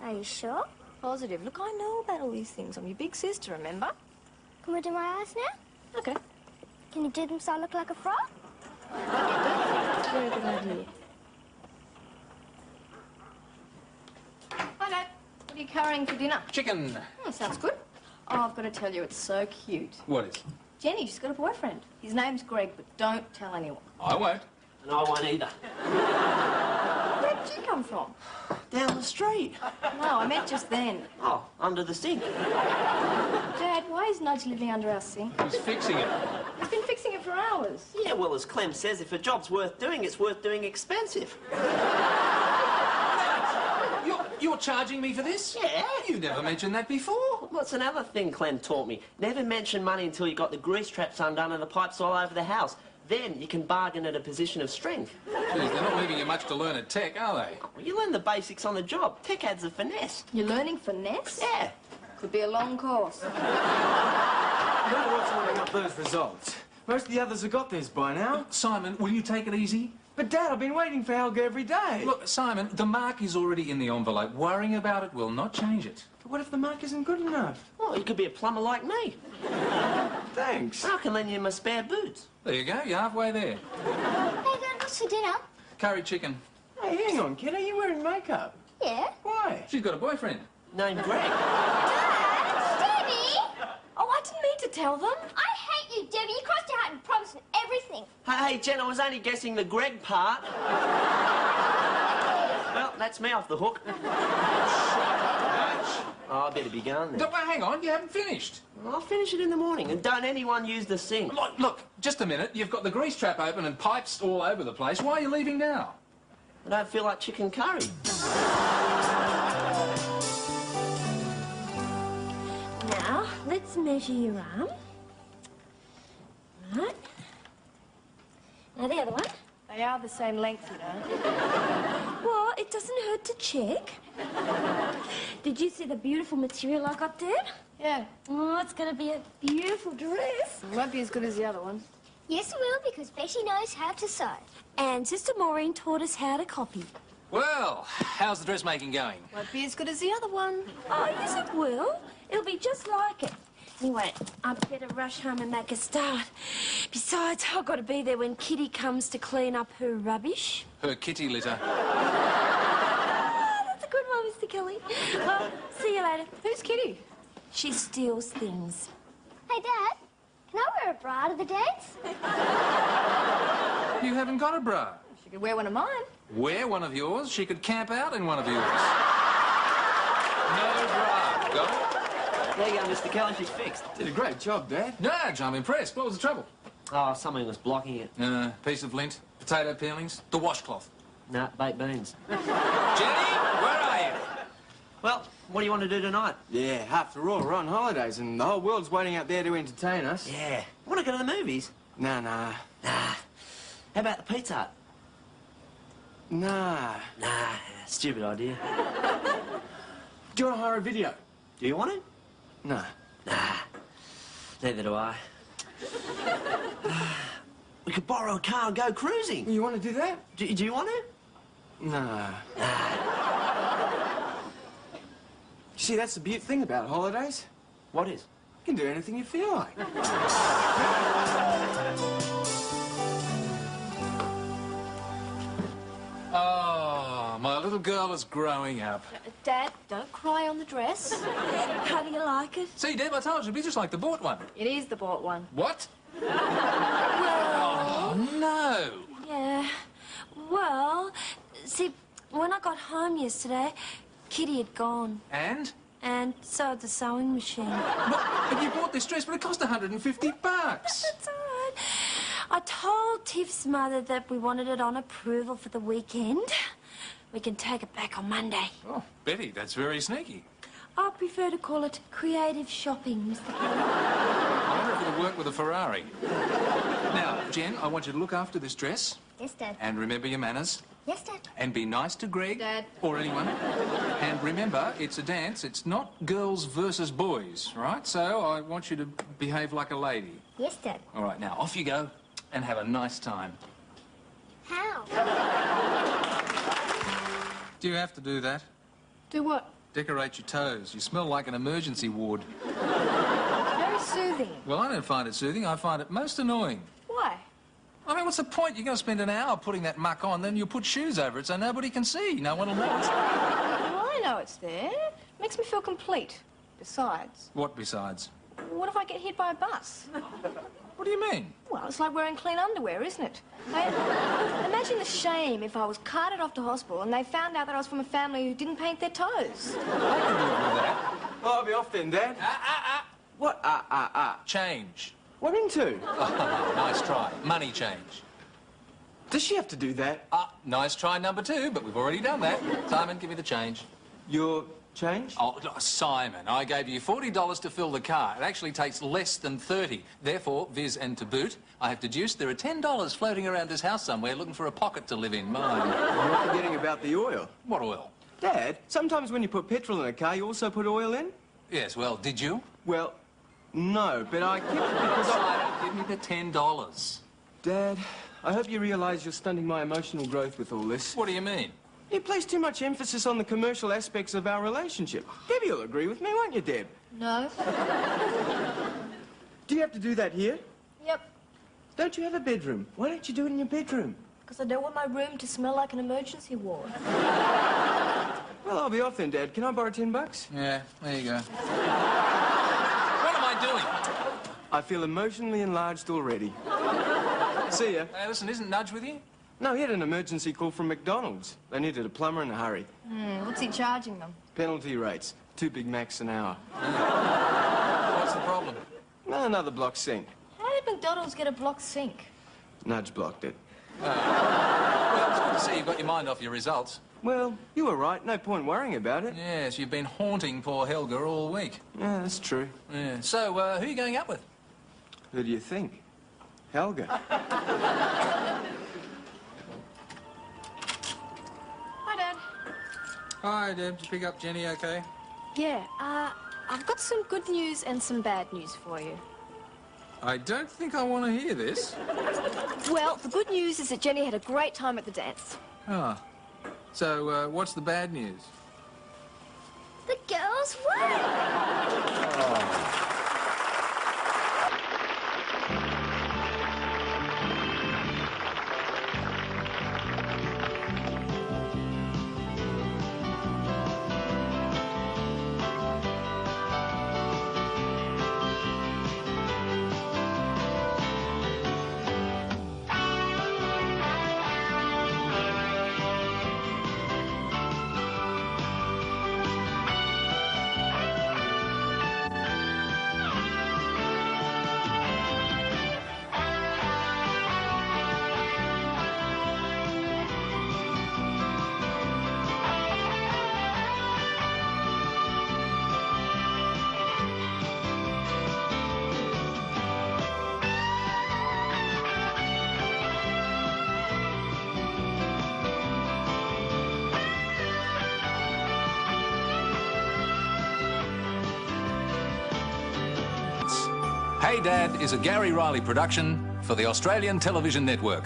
Are you sure? Positive. Look, I know about all these things. I'm your big sister, remember? Can we do my eyes now? Okay. Can you do them so I look like a frog? Very good idea. Hi, Dad. What are you currying for dinner? Chicken. Sounds good. Oh, I've got to tell you, it's so cute. What is? Jenny, she's got a boyfriend. His name's Greg, but don't tell anyone. I won't. And I won't either. Where did you come from? Down the street. No, I meant just then. Oh, under the sink. Dad, why is Nudge living under our sink? He's fixing it. He's been fixing it for hours. Yeah, well, as Clem says, if a job's worth doing, it's worth doing expensive. You're charging me for this? Yeah. You never mentioned that before. What's another thing Clem taught me? Never mention money until you got the grease traps undone and the pipes all over the house. Then you can bargain at a position of strength. Geez, they're not leaving you much to learn at tech, are they? Well, you learn the basics on the job. Tech adds a finesse. You're learning finesse? Yeah. Could be a long course. No what's holding up those results. Most of the others have got theirs by now. Simon, will you take it easy? But, Dad, I've been waiting for Helga every day. Look, Simon, the mark is already in the envelope. Worrying about it will not change it. But what if the mark isn't good enough? Well, you could be a plumber like me. Thanks. I can lend you my spare boots. There you go, you're halfway there. Hey, Dad, what's for dinner? Curry chicken. Hey, hang on, kid. Are you wearing makeup? Yeah. Why? She's got a boyfriend. Named Greg. Dad! Debbie! Oh, I didn't mean to tell them. I hate you, Debbie. You crossed your heart and promised me everything. Hey, Jen, I was only guessing the Greg part. Well, that's me off the hook. Oh, I better be going then. No, well, hang on, you haven't finished. I'll finish it in the morning, and don't anyone use the sink. Look, just a minute. You've got the grease trap open and pipes all over the place. Why are you leaving now? I don't feel like chicken curry. Now, let's measure your arm. Right. Now, the other one. They are the same length, you know. Well, it doesn't hurt to check. Did you see the beautiful material I got there? Yeah. Oh, it's going to be a beautiful dress. It won't be as good as the other one. Yes, it will, because Betty knows how to sew. And Sister Maureen taught us how to copy. Well, how's the dressmaking going? Won't be as good as the other one. Oh, yes, it will. It'll be just like it. Anyway, I'd better rush home and make a start. Besides, I've got to be there when Kitty comes to clean up her rubbish. Her kitty litter. Ah, that's a good one, Mr. Kelly. Well, see you later. Who's Kitty? She steals things. Hey, Dad, can I wear a bra to the dance? You haven't got a bra. She could wear one of mine. Wear one of yours. She could camp out in one of yours. No bra. Got it? There you go, Mr. Kelly, she's fixed. Did a great job, Dad. Nudge, I'm impressed. What was the trouble? Oh, something was blocking it. Piece of lint, potato peelings, the washcloth. Nah, baked beans. Jenny, where are you? Well, what do you want to do tonight? Yeah, after all, we're on holidays and the whole world's waiting out there to entertain us. Yeah. Want to go to the movies? Nah. Nah. How about the Pizza Hut? Nah. Nah, stupid idea. Do you want to hire a video? Do you want it? Nah. Nah. Neither do I. We could borrow a car and go cruising. You want to do that? Do you want to? Nah. See, that's the beautiful thing about holidays. What is? You can do anything you feel like. Oh, my little girl is growing up. Dad, don't cry on the dress. How do you like it? See, Deb, I told you, it'd be just like the bought one. It is the bought one. What? Oh, no. Yeah. Well, see, when I got home yesterday, Kitty had gone. And? And so had the sewing machine. Look, but you bought this dress, but it cost $150. That's all right. I told Tiff's mother that we wanted it on approval for the weekend. We can take it back on Monday. Oh, Betty, that's very sneaky. I prefer to call it creative shopping, Mr. Kelly. I wonder if it'll work with a Ferrari. Now, Jen, I want you to look after this dress. Yes, Dad. And remember your manners. Yes, Dad. And be nice to Greg. Dad. Or anyone. And remember, it's a dance. It's not girls versus boys, right? So I want you to behave like a lady. Yes, Dad. All right, now, off you go and have a nice time. How? Do you have to do that? Do what? Decorate your toes. You smell like an emergency ward. Very soothing. Well, I don't find it soothing. I find it most annoying. Why? I mean, what's the point? You're going to spend an hour putting that muck on, then you'll put shoes over it so nobody can see. No one will know. Well, I know it's there. Makes me feel complete. Besides, What besides? what if I get hit by a bus? What do you mean? Well, it's like wearing clean underwear, isn't it? Imagine the shame if I was carted off to hospital and they found out that I was from a family who didn't paint their toes. I can live with that. Well, I'll be off then, Dad. What? Change. What into? Nice try. Money change. Does she have to do that? Nice try number 2, but we've already done that. Simon, give me the change. Your change? Oh, Simon, I gave you $40 to fill the car. It actually takes less than 30. Therefore, viz and to boot, I have deduced there are $10 floating around this house somewhere looking for a pocket to live in. Mine. You're forgetting about the oil. What oil? Dad, sometimes when you put petrol in a car, you also put oil in? Yes, well, did you? Well, no, but I kept it because I... Simon, give me the $10. Dad, I hope you realise you're stunting my emotional growth with all this. What do you mean? You place too much emphasis on the commercial aspects of our relationship. Debbie will agree with me, won't you, Deb? No. Do you have to do that here? Yep. Don't you have a bedroom? Why don't you do it in your bedroom? Because I don't want my room to smell like an emergency ward. Well, I'll be off then, Dad. Can I borrow $10? Yeah, there you go. What am I doing? I feel emotionally enlarged already. See ya. Hey, listen, isn't Nudge with you? No, he had an emergency call from McDonald's. They needed a plumber in a hurry. What's he charging them? Penalty rates. 2 Big Macs an hour. What's the problem? Another block sink. How did McDonald's get a blocked sink? Nudge blocked it. Well, it's good to see you've got your mind off your results. Well, you were right. No point worrying about it. Yes, you've been haunting poor Helga all week. Yeah, that's true. Yeah. So, who are you going out with? Who do you think? Helga. Hi, Dad. Hi, Deb. Did you pick up Jenny okay? Yeah, I've got some good news and some bad news for you. I don't think I want to hear this. Well, the good news is that Jenny had a great time at the dance. Ah. So, what's the bad news? The girls won! Hey Dad is a Gary Riley production for the Australian Television Network.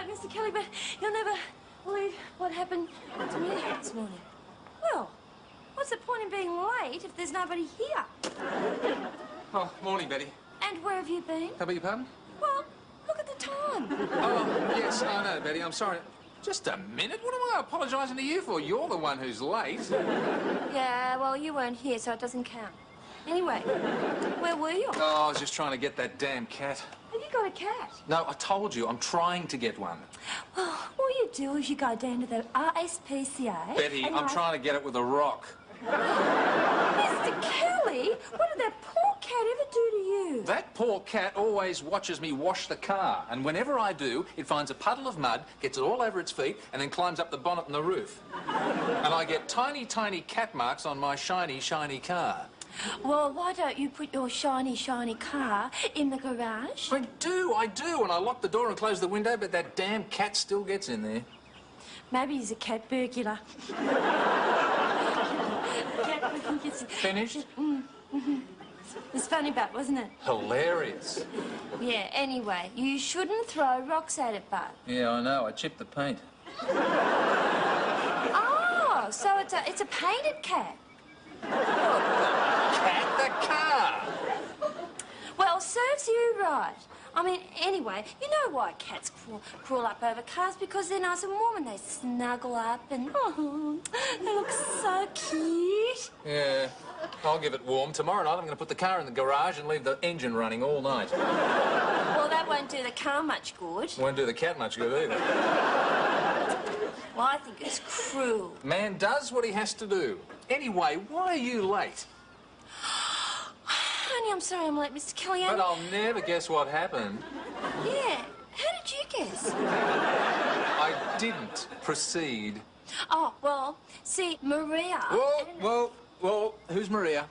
Mr. Kelly, but you'll never believe what happened to me this morning. Well, what's the point in being late if there's nobody here? Oh, morning, Betty. And where have you been? I beg your pardon? Well, look at the time. Oh, yes, I know, Betty. I'm sorry. Just a minute? What am I apologising to you for? You're the one who's late. Yeah, well, you weren't here, so it doesn't count. Anyway, where were you? Oh, I was just trying to get that damn cat. Have you got a cat? No, I told you, I'm trying to get one. Well, all you do is you go down to the RSPCA... Betty, I'm trying to get it with a rock. Mr. Kelly, what did that poor cat ever do to you? That poor cat always watches me wash the car, and whenever I do, it finds a puddle of mud, gets it all over its feet, and then climbs up the bonnet and the roof. And I get tiny, tiny cat marks on my shiny, shiny car. Well, why don't you put your shiny, shiny car in the garage? I do, and I lock the door and close the window, but that damn cat still gets in there. Maybe he's a cat burglar. Finished? It's funny, but wasn't it? Hilarious. Yeah, anyway, you shouldn't throw rocks at it, Bud. Yeah, I know. I chipped the paint. Oh, so it's a painted cat. Cat the car. Well, serves you right. I mean, anyway, you know why cats crawl up over cars? Because they're nice and warm and they snuggle up and, oh, they look so cute. Yeah, I'll give it warm. Tomorrow night I'm going to put the car in the garage and leave the engine running all night. Well, that won't do the car much good. Won't do the cat much good either. Well, I think it's cruel. Man does what he has to do. Anyway, why are you late? Honey, I'm sorry I'm late, Mr. Kelly. But I'll never guess what happened. Yeah, how did you guess? I didn't proceed. Oh, well, see, Maria... Whoa, who's Maria?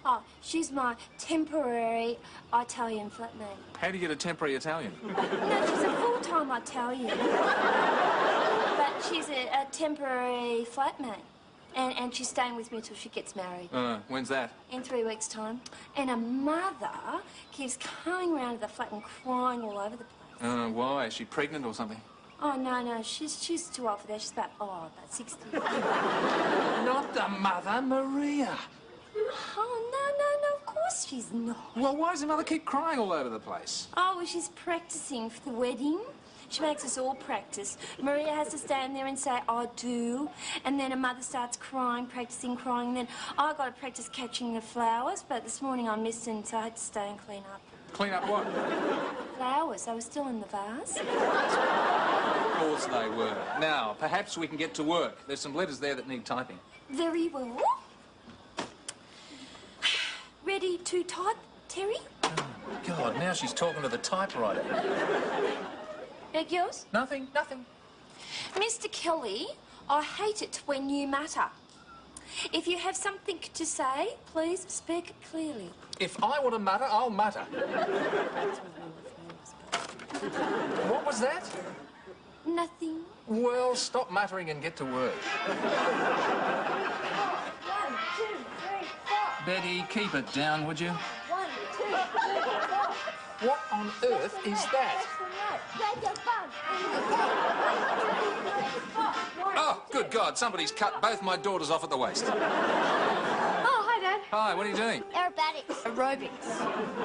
Oh, she's my temporary Italian flatmate. How do you get a temporary Italian? No, she's a full-time Italian. But she's a temporary flatmate. And she's staying with me until she gets married. When's that? In 3 weeks' time. And her mother keeps coming round to the flat and crying all over the place. Why? Is she pregnant or something? Oh, no, she's too old for that. She's about 60. Not the mother, Maria. Oh, no, of course she's not. Well, why does the mother keep crying all over the place? Oh, well, she's practising for the wedding. She makes us all practice. Maria has to stand there and say, I do. And then her mother starts crying, practising, crying. And then I got to practice catching the flowers. But this morning I missed and so I had to stay and clean up. Clean up what? Flowers, they were still in the vase. Of course they were. Now, perhaps we can get to work. There's some letters there that need typing. Very well. Ready to type, Terry? God, now she's talking to the typewriter. Beg yours? Nothing, nothing. Mr. Kelly, I hate it when you mutter. If you have something to say, please speak clearly. If I want to mutter, I'll mutter. What was that? Nothing. Well, stop muttering and get to work. 1, 2, 3, 4. Betty, keep it down, would you? 1, 2, 3, 4. What on earth is that? Oh, good God, somebody's cut both my daughters off at the waist. Oh, hi, Dad. Hi, what are you doing? Aerobatics. Aerobics.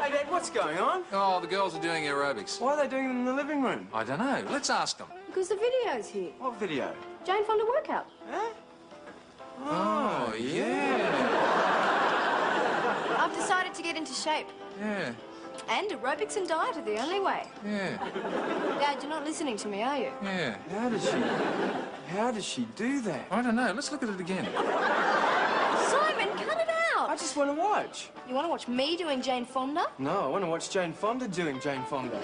Hey, Dad, what's going on? Oh, the girls are doing aerobics. Why are they doing it in the living room? I don't know. Let's ask them. Because the video's here. What video? Jane Fonda workout. Huh? Oh, yeah. I've decided to get into shape. Yeah, And aerobics and diet are the only way. yeah, Dad, you're not listening to me, are you? yeah. How does she do that? I don't know. Let's look at it again. Simon, cut it I out! just want to watch. You want to watch me doing Jane Fonda? No, I want to watch Jane Fonda doing Jane Fonda.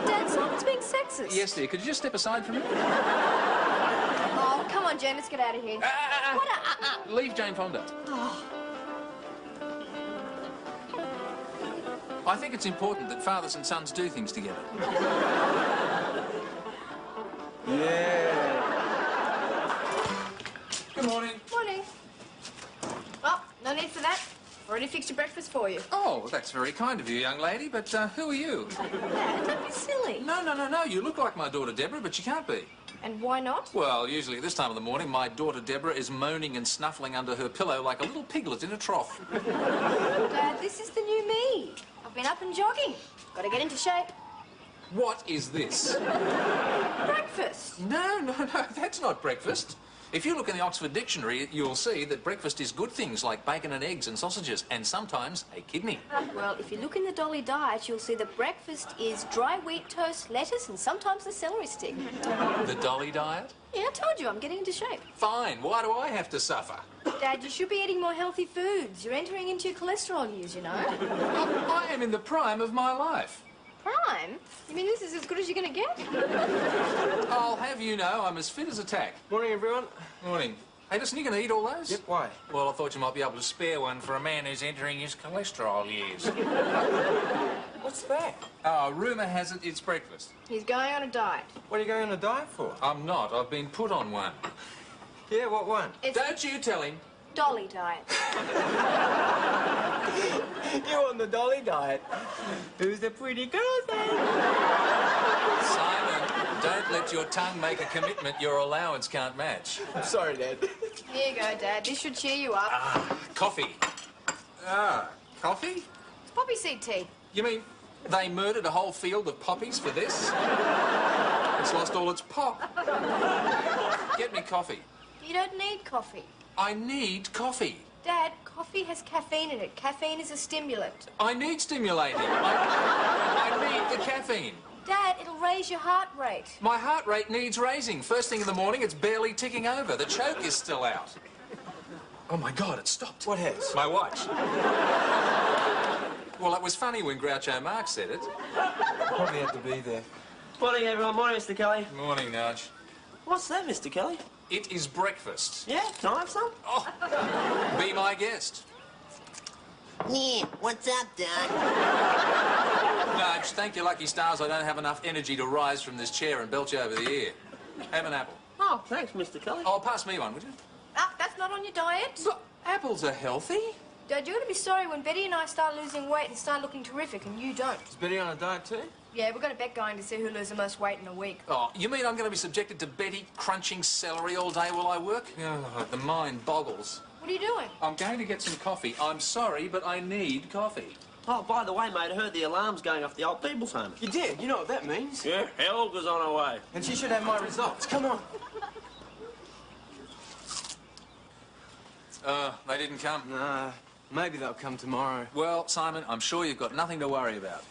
Dad, Simon's being sexist. Yes, dear. Could you just step aside from me? Oh, come on, Jane, let's get out of here. What a... Leave Jane Fonda. I think it's important that fathers and sons do things together. Yeah. Good morning. Morning. Well, no need for that. Already fixed your breakfast for you. Oh, that's very kind of you, young lady, but who are you? Dad, don't be silly. No. You look like my daughter Deborah, but you can't be. And why not? Well, usually at this time of the morning, my daughter Deborah is moaning and snuffling under her pillow like a little piglet in a trough. Dad, this is the new me. I've been up and jogging. Got to get into shape. What is this? Breakfast. No, that's not breakfast. If you look in the Oxford Dictionary, you'll see that breakfast is good things like bacon and eggs and sausages, and sometimes a kidney. Well, if you look in the Dolly diet, you'll see that breakfast is dry wheat toast, lettuce, and sometimes a celery stick. The Dolly diet? Yeah, I told you, I'm getting into shape. Fine, why do I have to suffer? Dad, you should be eating more healthy foods. You're entering into your cholesterol years, you know. I am in the prime of my life. Prime? You mean this is as good as you're going to get? I'll have you know I'm as fit as a tack. Morning, everyone. Morning. Hey, listen, you going to eat all those? Yep, why? Well, I thought you might be able to spare one for a man who's entering his cholesterol years. What's that? Oh, rumour has it it's breakfast. He's going on a diet. What are you going on a diet for? I'm not. I've been put on one. Yeah, what one? It's Don't you tell him. Dolly diet. You're on the Dolly diet. Who's the pretty girl then? Simon, don't let your tongue make a commitment your allowance can't match. I'm sorry, Dad. Here you go, Dad. This should cheer you up. Coffee. Coffee? It's poppy seed tea. You mean they murdered a whole field of poppies for this? It's lost all its pop. Get me coffee. You don't need coffee. I need coffee. Dad, coffee has caffeine in it. Caffeine is a stimulant. I need stimulating. I need the caffeine. Dad, it'll raise your heart rate. My heart rate needs raising. First thing in the morning, it's barely ticking over. The choke is still out. Oh, my God, it stopped. What has? My watch. Well, it was funny when Groucho Marx said it. Probably had to be there. Morning, everyone. Morning, Mr. Kelly. Morning, Nudge. What's that, Mr. Kelly? It is breakfast. Yeah, can I have some? Oh, be my guest. Yeah, what's up, Doc? Nudge, thank your lucky stars I don't have enough energy to rise from this chair and belt you over the ear. Have an apple. Oh, thanks, Mr. Kelly. Oh, pass me one, would you? Ah, that's not on your diet. Look, apples are healthy. Dad, you're going to be sorry when Betty and I start losing weight and start looking terrific and you don't. Is Betty on a diet too? Yeah, we've got a bet going to see who loses the most weight in a week. Oh, you mean I'm going to be subjected to Betty crunching celery all day while I work? Oh, the mind boggles. What are you doing? I'm going to get some coffee. I'm sorry, but I need coffee. Oh, by the way, mate, I heard the alarm's going off the old people's home. You did? You know what that means? Yeah, Helga's on her way. And she should have my results. Come on. They didn't come. Nah, maybe they'll come tomorrow. Well, Simon, I'm sure you've got nothing to worry about.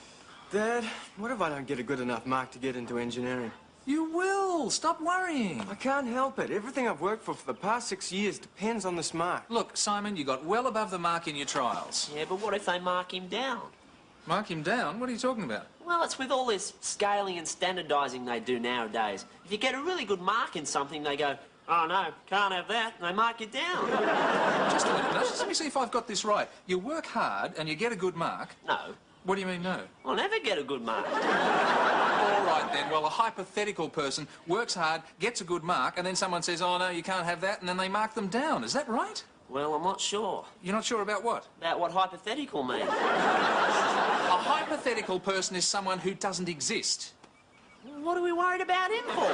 Dad, what if I don't get a good enough mark to get into engineering? You will. Stop worrying. I can't help it. Everything I've worked for the past 6 years depends on this mark. Look, Simon, you got well above the mark in your trials. Yeah, but what if they mark him down? Mark him down? What are you talking about? Well, it's with all this scaling and standardising they do nowadays. If you get a really good mark in something, they go, oh, no, can't have that, and they mark you down. Just a minute. Now, just let me see if I've got this right. You work hard and you get a good mark. No, What do you mean, no? I'll never get a good mark. All right, then. Well, a hypothetical person works hard, gets a good mark, and then someone says, oh, no, you can't have that, and then they mark them down. Is that right? Well, I'm not sure You're not sure about what? about what hypothetical means. A hypothetical person is someone who doesn't exist. What are we worried about him for?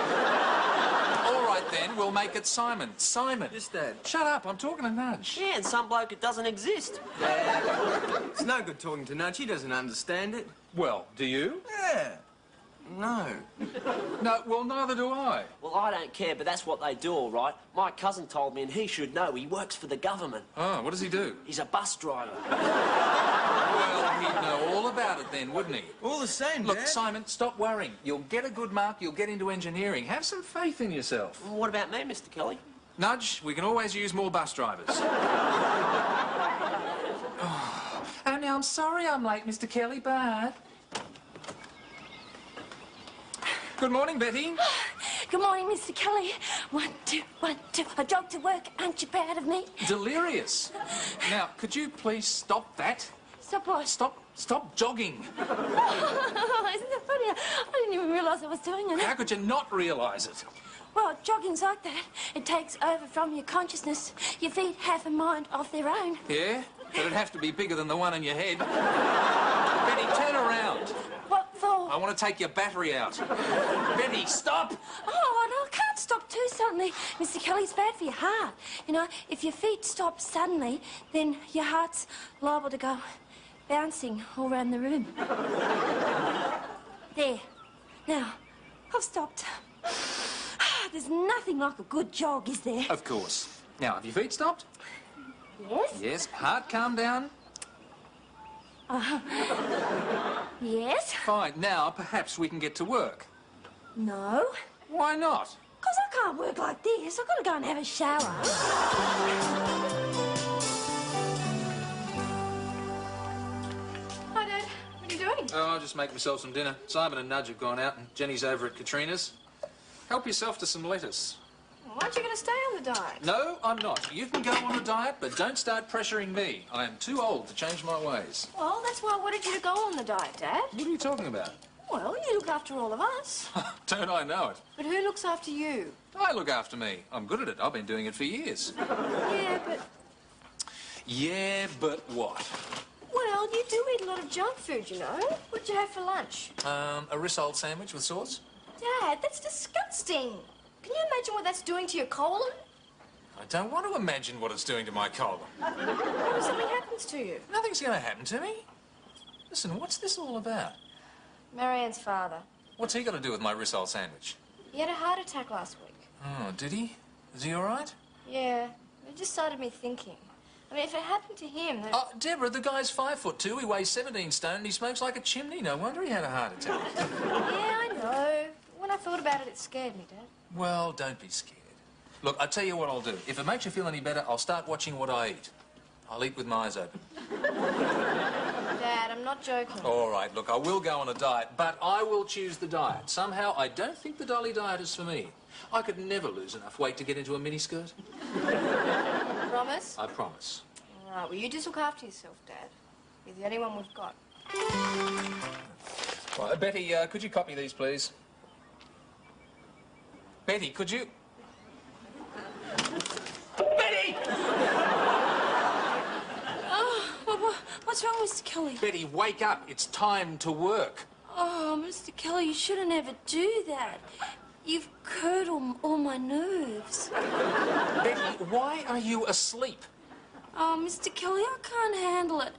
All right, then, we'll make it Simon. Simon. Yes, Dad. Shut up, I'm talking to Nudge. Yeah, and some bloke that doesn't exist. It's no good talking to Nudge. He doesn't understand it. Well, do you? Yeah. No. No, well, neither do I. Well, I don't care, but that's what they do, all right. My cousin told me, and he should know, he works for the government. Oh, what does he do? He's a bus driver. Well, he'd know all about it then, wouldn't he? All the same, Look, Dad. Simon, stop worrying. You'll get a good mark, you'll get into engineering. Have some faith in yourself. Well, what about me, Mr. Kelly? Nudge, we can always use more bus drivers. Oh, now I'm sorry I'm late, Mr. Kelly, but... Good morning, Betty. Good morning, Mr. Kelly. 1, 2, 1, 2. A jog to work. Aren't you proud of me? Delirious. Now, could you please stop that? Stop what? Stop jogging. Isn't that funny? I didn't even realise I was doing it. How could you not realise it? Well, jogging's like that. It takes over from your consciousness. Your feet have a mind of their own. Yeah? But it'd have to be bigger than the one in your head. Betty, turn around. What for? I want to take your battery out. Betty, stop! Oh, no, I can't stop too suddenly. Mr. Kelly's bad for your heart. You know, if your feet stop suddenly, then your heart's liable to go bouncing all around the room. There. Now, I've stopped. There's nothing like a good jog, is there? Of course. Now, have your feet stopped? Yes? Yes. Heart calm down? Yes? Fine. Now, perhaps we can get to work. No? Why not? Because I can't work like this. I've got to go and have a shower. Hi, Dad. What are you doing? Oh, I'll just make myself some dinner. Simon and Nudge have gone out and Jenny's over at Katrina's. Help yourself to some lettuce. Well, aren't you going to stay on the diet? No, I'm not. You can go on a diet, but don't start pressuring me. I am too old to change my ways. Well, that's why I wanted you to go on the diet, Dad. What are you talking about? Well, you look after all of us. Don't I know it? But who looks after you? I look after me. I'm good at it. I've been doing it for years. Yeah, but... Yeah, but what? Well, you do eat a lot of junk food, you know. What'd you have for lunch? A rissoled sandwich with sauce? Dad, that's disgusting. Can you imagine what that's doing to your colon? I don't want to imagine what it's doing to my colon. What if something happens to you? Nothing's going to happen to me. Listen, what's this all about? Marianne's father. What's he got to do with my rissoled sandwich? He had a heart attack last week. Oh, did he? Is he all right? Yeah, it just started me thinking. I mean, if it happened to him, then... Oh, Deborah, the guy's 5'2", he weighs 17 stone, and he smokes like a chimney. No wonder he had a heart attack. Yeah, I know. When I thought about it, it scared me, Dad. Well, don't be scared. Look, I'll tell you what I'll do. If it makes you feel any better, I'll start watching what I eat. I'll eat with my eyes open. Dad, I'm not joking. All right, look, I will go on a diet, but I will choose the diet. Somehow, I don't think the Dolly diet is for me. I could never lose enough weight to get into a miniskirt. Promise? I promise. All right, well, you just look after yourself, Dad. You're the only one we've got. Right, Betty, could you copy these, please? Betty, could you... Betty! What's wrong, Mr. Kelly? Betty, wake up. It's time to work. Oh, Mr. Kelly, you shouldn't ever do that. You've curdled all my nerves. Betty, why are you asleep? Oh, Mr. Kelly, I can't handle it.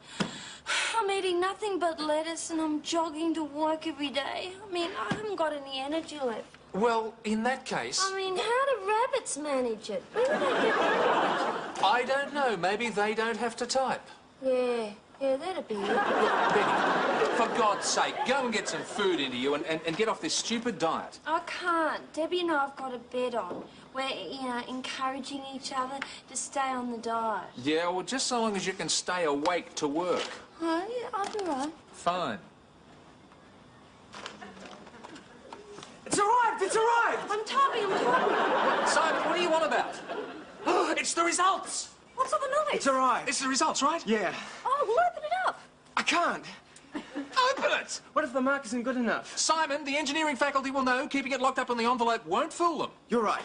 I'm eating nothing but lettuce and I'm jogging to work every day. I mean, I haven't got any energy left. Well, in that case... I mean, how do rabbits manage it? Where do they get energy? I don't know. Maybe they don't have to type. Yeah, Yeah, that'd be it. Betty, for God's sake, go and get some food into you and get off this stupid diet. I can't. Debbie and I have got a bet on. We're, you know, encouraging each other to stay on the diet. Yeah, well, just so long as you can stay awake to work. Oh, yeah, I'll be right. Fine. It's arrived! It's arrived! I'm typing. Simon, what do you want about? It's the results! What's all the noise? It's arrived. It's the results, right? Yeah. Oh, well, open it up. I can't. Open it! What if the mark isn't good enough? Simon, the engineering faculty will know keeping it locked up in the envelope won't fool them. You're right.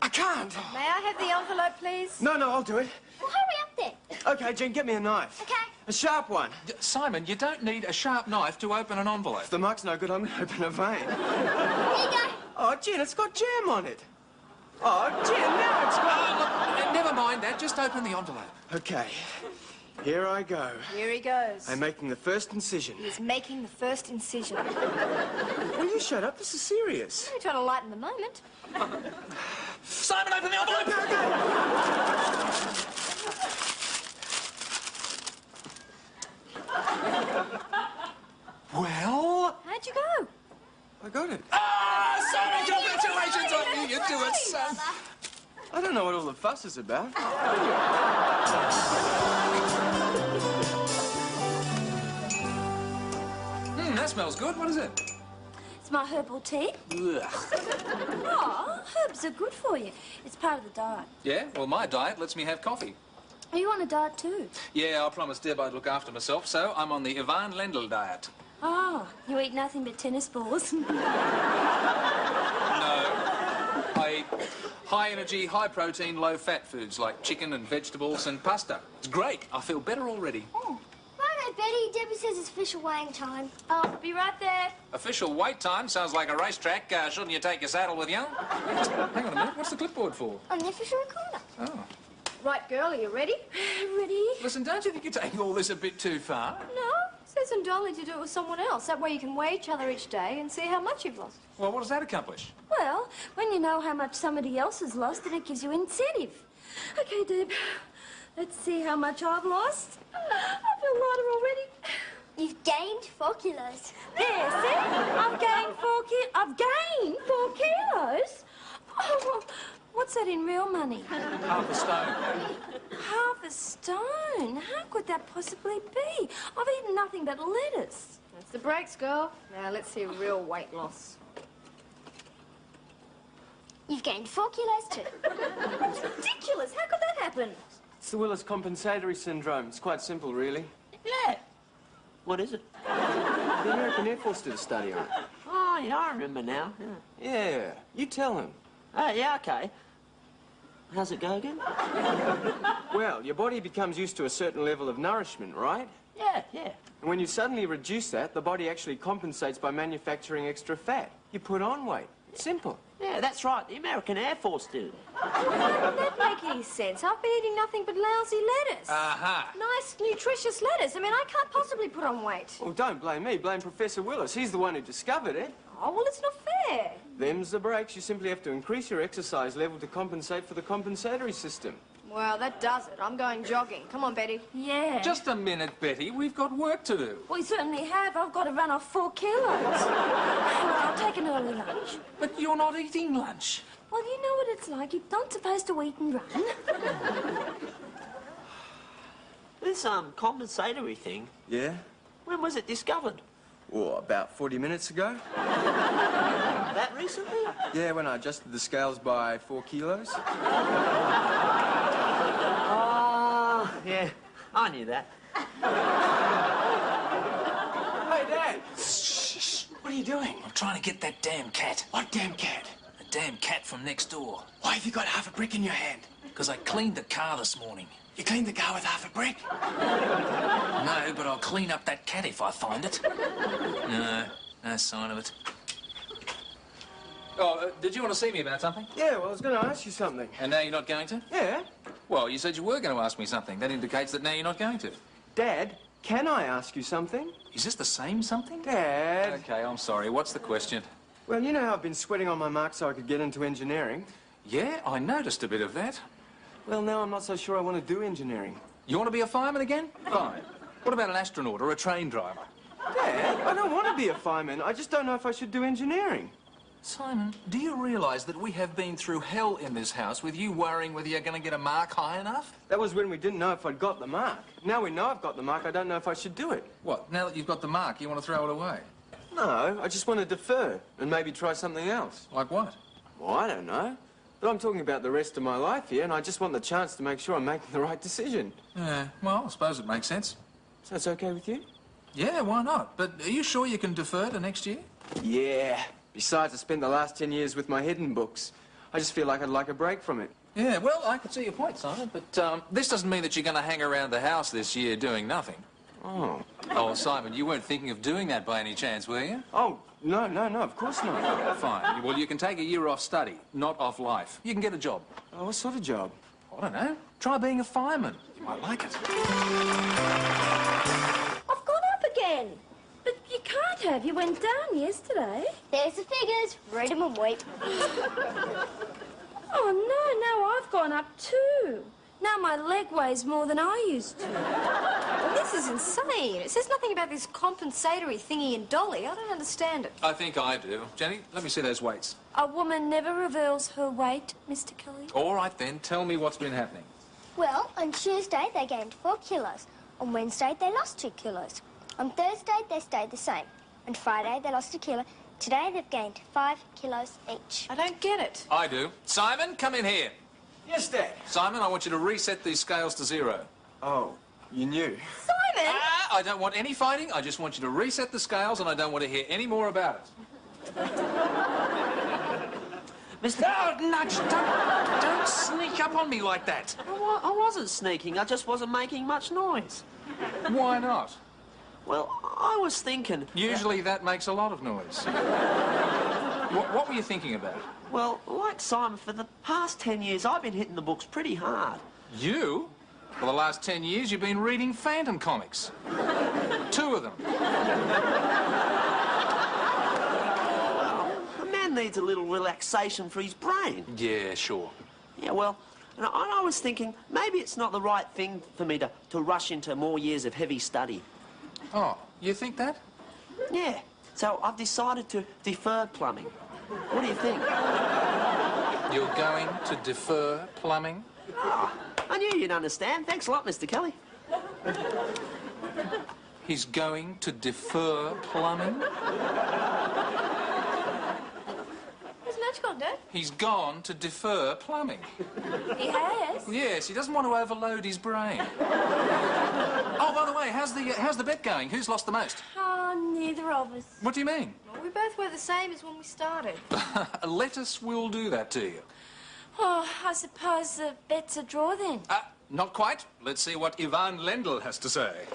I can't. May I have the envelope, please? No, I'll do it. Well, hurry up then. Okay, Jen, get me a knife. Okay. A sharp one. Simon, you don't need a sharp knife to open an envelope. If the mark's no good, I'm going to open a vein. Here you go. Oh, Jen, it's got jam on it. Oh, Jen, now it's got... Look, never mind that. Just open the envelope. Okay. Here I go. Here he goes. I'm making the first incision. He's making the first incision. Will you shut up? This is serious. I'm trying to lighten the moment. Simon, open the envelope! Well? How'd you go? I got it. Ah, Simon, congratulations on you. You do it, son. I don't know what all the fuss is about. That smells good. What is it? It's my herbal tea. Ugh. Oh, herbs are good for you. It's part of the diet. Yeah, well, my diet lets me have coffee. Are you on a diet too? Yeah, I promised Deb I'd look after myself, so I'm on the Ivan Lendl diet. Oh, you eat nothing but tennis balls. No. I eat high-energy, high-protein, low-fat foods like chicken and vegetables and pasta. It's great. I feel better already. Righto, Betty. Debbie says it's official weighing time. Oh, I'll be right there. Official wait time sounds like a racetrack. Shouldn't you take your saddle with you? Just hang on a minute. What's the clipboard for? On the official recorder. Oh. Right, girl, are you ready? Ready? Listen, don't you think you're taking all this a bit too far? No. Says and Dolly to do it with someone else. That way you can weigh each other each day and see how much you've lost. Well, what does that accomplish? Well, when you know how much somebody else has lost, then it gives you incentive. Okay, Deb. Let's see how much I've lost. I feel lighter already. You've gained 4 kilos. There, see? I've gained 4 kilos? Oh, what's that in real money? Half a stone. Half a stone? How could that possibly be? I've eaten nothing but lettuce. That's the breaks, girl. Now let's see real weight loss. You've gained 4 kilos too. It's ridiculous. How could that happen? It's the Willis compensatory syndrome. It's quite simple, really. Yeah. What is it? The American Air Force did a study on it. Oh, yeah, I remember now. Yeah. Yeah, you tell him. Oh, yeah, okay. How's it go again? Well, your body becomes used to a certain level of nourishment, right? Yeah. And when you suddenly reduce that, the body actually compensates by manufacturing extra fat. You put on weight. It's simple. Yeah, that's right. The American Air Force did it. How does that make any sense? I've been eating nothing but lousy lettuce. Aha. Nice, nutritious lettuce. I mean, I can't possibly put on weight. Well, don't blame me. Blame Professor Willis. He's the one who discovered it. Oh, well, it's not fair. Them's the breaks. You simply have to increase your exercise level to compensate for the compensatory system. Well, that does it. I'm going jogging. Come on, Betty. Yeah. Just a minute, Betty. We've got work to do. We certainly have. I've got to run off 4 kilos. Well, I'll take an early lunch. But you're not eating lunch. Well, you know what it's like. You're not supposed to eat and run. This, compensatory thing, Yeah? when was it discovered? Oh, about 40 minutes ago. That recently? Yeah, when I adjusted the scales by 4 kilos. Oh, yeah. I knew that. Hey, Dad! Shh. What are you doing? I'm trying to get that damn cat. What damn cat? The damn cat from next door. Why have you got half a brick in your hand? Because I cleaned the car this morning. You cleaned the car with half a brick? No, but I'll clean up that cat if I find it. No sign of it. Oh, did you want to see me about something? Yeah, well, I was going to ask you something. And now you're not going to? Yeah? Well, you said you were going to ask me something. That indicates that now you're not going to. Dad, can I ask you something? Is this the same something? Dad! Okay, I'm sorry. What's the question? Well, you know how I've been sweating on my mark so I could get into engineering? Yeah, I noticed a bit of that. Well, now I'm not so sure I want to do engineering. You want to be a fireman again? Fine. What about an astronaut or a train driver? Dad, I don't want to be a fireman. I just don't know if I should do engineering. Simon, do you realise that we have been through hell in this house with you worrying whether you're going to get a mark high enough? That was when we didn't know if I'd got the mark. Now we know I've got the mark, I don't know if I should do it. What, now that you've got the mark, you want to throw it away? No, I just want to defer and maybe try something else. Like what? Well, I don't know. But I'm talking about the rest of my life here, and I just want the chance to make sure I'm making the right decision. Yeah, well, I suppose it makes sense. So it's okay with you? Yeah, why not? But are you sure you can defer to next year? Yeah. Besides, I spent the last 10 years with my hidden books. I just feel like I'd like a break from it. Yeah, well, I can see your point, Simon, but this doesn't mean that you're going to hang around the house this year doing nothing. Oh. Oh, Simon, you weren't thinking of doing that by any chance, were you? Oh, no, of course not. Fine. Well, you can take a year off study, not off life. You can get a job. Oh, what sort of job? I don't know. Try being a fireman. You might like it. I've gone up again. But you can't have. You went down yesterday. There's the figures. Read them and weep. Oh, no, now I've gone up too. Now my leg weighs more than I used to. Well, this is insane. It says nothing about this compensatory thingy in Dolly. I don't understand it. I think I do. Jenny, let me see those weights. A woman never reveals her weight, Mr. Kelly. All right, then. Tell me what's been happening. Well, on Tuesday, they gained 4 kilos. On Wednesday, they lost 2 kilos. On Thursday, they stayed the same. On Friday, they lost 1 kilo. Today, they've gained 5 kilos each. I don't get it. I do. Simon, come in here. Yes, Dad. Simon, I want you to reset these scales to 0. Oh, you knew. Simon! I don't want any fighting. I just want you to reset the scales, and I don't want to hear any more about it. Mr. No, Nudge, don't sneak up on me like that. I wasn't sneaking. I just wasn't making much noise. Why not? Well, I was thinking... Usually that makes a lot of noise. What were you thinking about? Well, like Simon, for the past 10 years, I've been hitting the books pretty hard. You? For the last 10 years, you've been reading Phantom comics. 2 of them. A man needs a little relaxation for his brain. Yeah, sure. Yeah, well, and I was thinking maybe it's not the right thing for me to rush into more years of heavy study. Oh, you think that? Yeah, so I've decided to defer plumbing. What do you think? You're going to defer plumbing? Oh, I knew you'd understand. Thanks a lot, Mr. Kelly. He's going to defer plumbing? Where's Nudge gone, Dad? He's gone to defer plumbing. He has. Yes, he doesn't want to overload his brain. Oh, by the way, how's the bet going? Who's lost the most? Oh, neither of us. What do you mean? Well, we both were the same as when we started. Lettuce will do that to you. Oh, I suppose the bet's a draw then. Not quite. Let's see what Ivan Lendl has to say.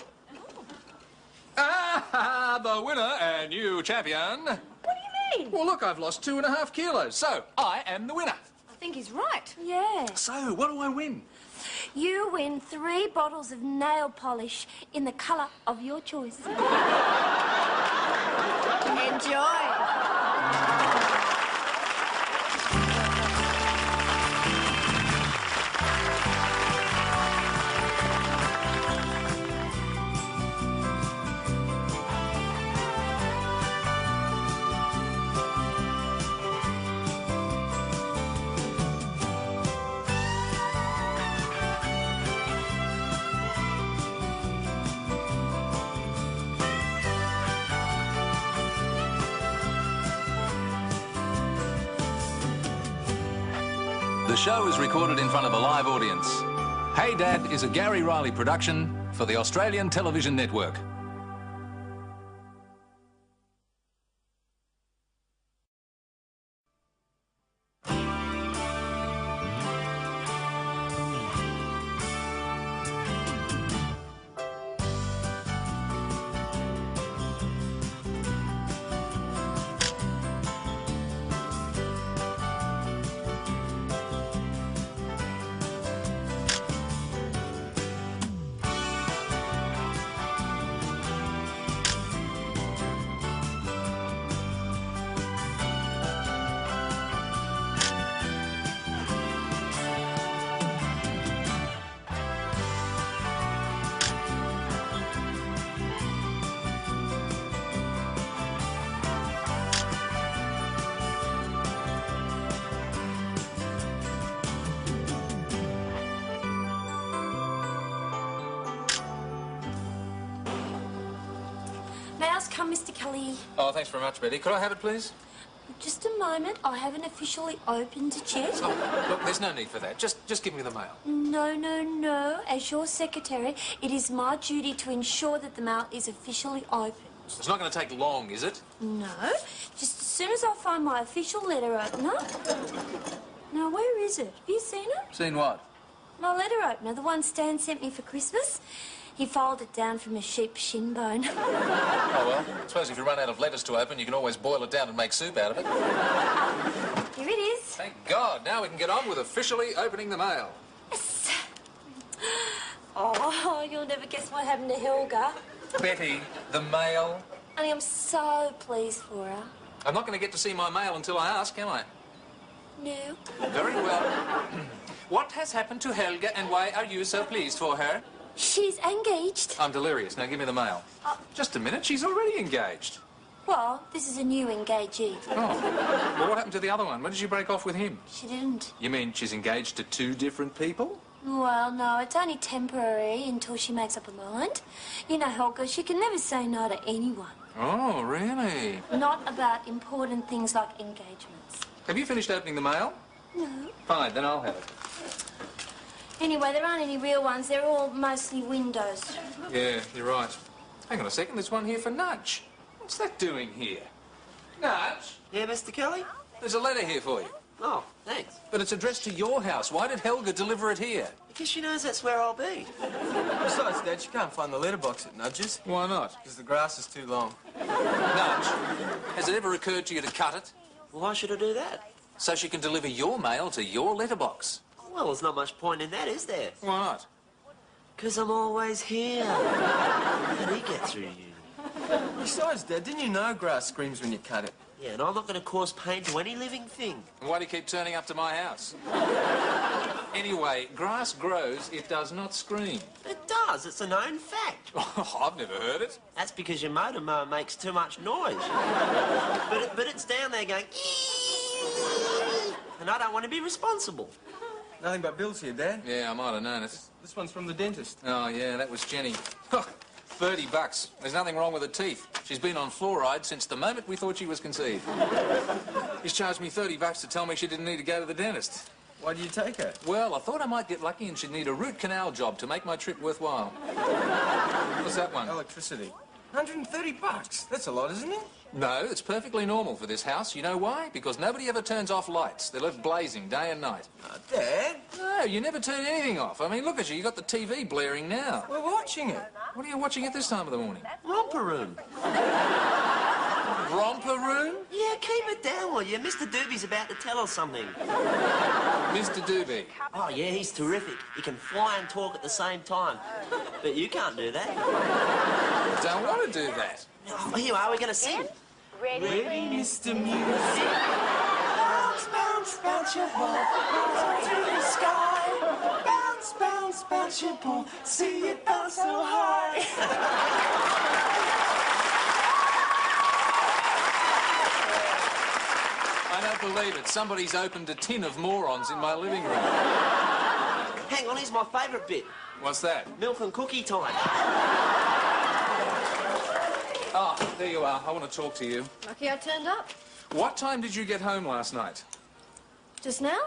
Ah, the winner and new champion. What do you mean? Well, look, I've lost 2.5 kilos, so I am the winner. I think he's right. Yeah. So, what do I win? You win 3 bottles of nail polish in the colour of your choice. Enjoy. The show is recorded in front of a live audience. Hey Dad is a Gary Riley production for the Australian Television Network. come, Mr. Kelly. Oh, thanks very much, Betty. Could I have it, please? Just a moment. I haven't officially opened it yet. Oh, look, there's no need for that. Just give me the mail. No, no, no. As your secretary, it is my duty to ensure that the mail is officially opened. It's not going to take long, is it? No. Just as soon as I find my official letter opener. Now, where is it? Have you seen it? Seen what? My letter opener, the one Stan sent me for Christmas. He folded it down from a sheep's shin bone. Oh, well, I suppose if you run out of letters to open, you can always boil it down and make soup out of it. Here it is. Thank God. Now we can get on with officially opening the mail. Yes. Oh, you'll never guess what happened to Helga. Betty, the mail. I am so pleased for her. I'm not going to get to see my mail until I ask, am I? No. Very well. What has happened to Helga and why are you so pleased for her? She's engaged. I'm delirious. Now give me the mail. Just a minute. She's already engaged. Well, this is a new engagee. Oh. Well, what happened to the other one? When did you break off with him? She didn't. You mean she's engaged to two different people? Well, no, it's only temporary until she makes up her mind. You know, Helga, she can never say no to anyone. Oh, really? Not about important things like engagements. Have you finished opening the mail? No. Fine, then I'll have it. Anyway, there aren't any real ones. They're all mostly windows. Yeah, you're right. Hang on a second. There's one here for Nudge. What's that doing here? Nudge? Yeah, Mr. Kelly? There's a letter here for you. Oh, thanks. But it's addressed to your house. Why did Helga deliver it here? Because she knows that's where I'll be. Besides, Dad, you can't find the letterbox at Nudge's. Why not? Because the grass is too long. Nudge, has it ever occurred to you to cut it Well, why should I do that? so she can deliver your mail to your letterbox? Well, there's not much point in that, is there? Why not? Because I'm always here. How do you get through you? Besides, Dad, didn't you know grass screams when you cut it? Yeah, and I'm not going to cause pain to any living thing. And why do you keep turning up to my house? Anyway, grass grows, it does not scream. It does. It's a known fact. Oh, I've never heard it. That's because your motor mower makes too much noise. But it's down there going... And I don't want to be responsible. Nothing but bills here, Dad. Yeah, I might have known it. This one's from the dentist. Oh, yeah, that was Jenny. $30. There's nothing wrong with her teeth. She's been on fluoride since the moment we thought she was conceived. He's charged me $30 to tell me she didn't need to go to the dentist. Why do you take her? Well, I thought I might get lucky and she'd need a root canal job to make my trip worthwhile. What's that one? Electricity. $130. That's a lot, isn't it? No, it's perfectly normal for this house. You know why? Because nobody ever turns off lights. They're left blazing day and night. Dad, No, you never turn anything off. I mean, look at you. You got the TV blaring now. we're watching it. What are you watching at this time of the morning? Romper room. Romper room? Yeah, keep it down, will you? Mr. Doobie's about to tell us something. Mr. Doobie. Oh, yeah, he's terrific. He can fly and talk at the same time. But you can't do that. Don't want to do that. Oh, here you are. We're going to sing. Ready, Mr. Music. Bounce, bounce, bounce your ball. Bounce to the sky. Bounce, bounce, bounce your ball. See it bounce so high. I don't believe it. Somebody's opened a tin of morons in my living room. Hang on, here's my favourite bit. What's that? Milk and cookie time. Ah, there you are. I want to talk to you. Lucky I turned up. What time did you get home last night? Just now?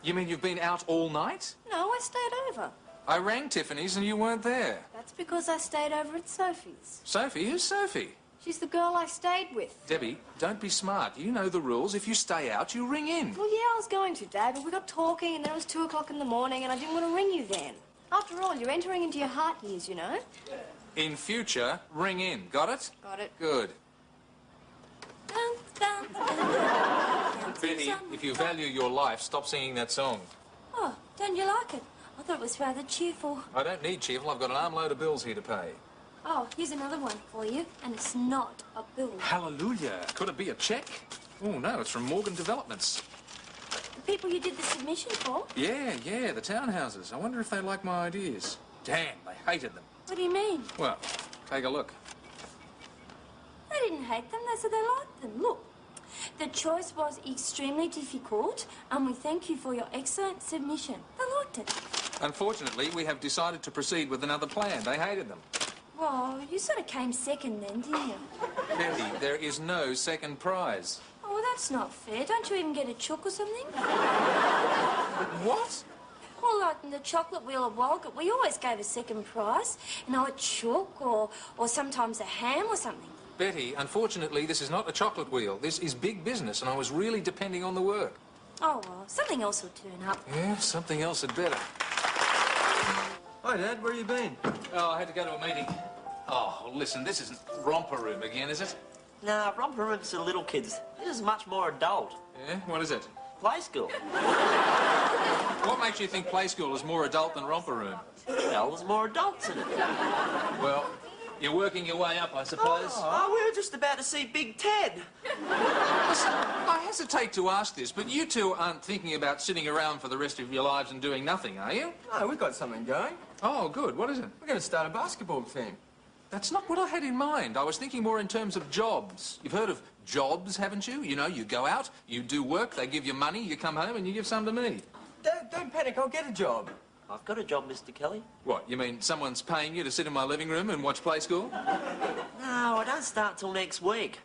You mean you've been out all night? No, I stayed over. I rang Tiffany's and you weren't there. That's because I stayed over at Sophie's. Sophie? Who's Sophie? She's the girl I stayed with. Debbie, don't be smart. You know the rules. If you stay out, you ring in. Well, yeah, I was going to, Dad, but we got talking and then it was 2 o'clock in the morning and I didn't want to ring you then. After all, you're entering into your heart years, you know. In future, ring in. Got it? Got it. Good. Bounce, bounce, bounce. Betty, if you value your life, stop singing that song. Oh, don't you like it? I thought it was rather cheerful. I don't need cheerful. I've got an armload of bills here to pay. Oh, here's another one for you, and it's not a bill. Hallelujah. Could it be a check? Oh, no, it's from Morgan Developments. The people you did the submission for? Yeah, the townhouses. I wonder if they like my ideas. Damn, they hated them. What do you mean? Well, take a look. They didn't hate them, they said they liked them. Look, the choice was extremely difficult, and we thank you for your excellent submission. They liked it. Unfortunately, we have decided to proceed with another plan. They hated them. Well, you sort of came second then, didn't you? Betty, there is no second prize. Oh, well, that's not fair. Don't you even get a chook or something? What? Well, like in the chocolate wheel of Walgett, we always gave a second prize. You know, a chook or sometimes a ham or something. Betty, unfortunately, this is not a chocolate wheel. This is big business, and I was really depending on the work. Oh, well, something else will turn up. Yeah, something else had better. Hi, Dad. Where you been? Oh, I had to go to a meeting. Oh, well, listen, this isn't romper room again, is it? Nah, romper room's for little kids. This is much more adult. Yeah? What is it? Play school. What makes you think play school is more adult than romper room? Well, there's more adults in it. Well, you're working your way up, I suppose. Oh, we were just about to see Big Ted. Listen, I hesitate to ask this, but you two aren't thinking about sitting around for the rest of your lives and doing nothing, are you? No, we've got something going. Oh, good. What is it? We're going to start a basketball team. That's not what I had in mind. I was thinking more in terms of jobs. You've heard of jobs, haven't you? You know, you go out, you do work, they give you money, you come home and you give some to me. Dad, don't panic. I'll get a job. I've got a job, Mr. Kelly. What, you mean someone's paying you to sit in my living room and watch Play School? No, I don't start till next week.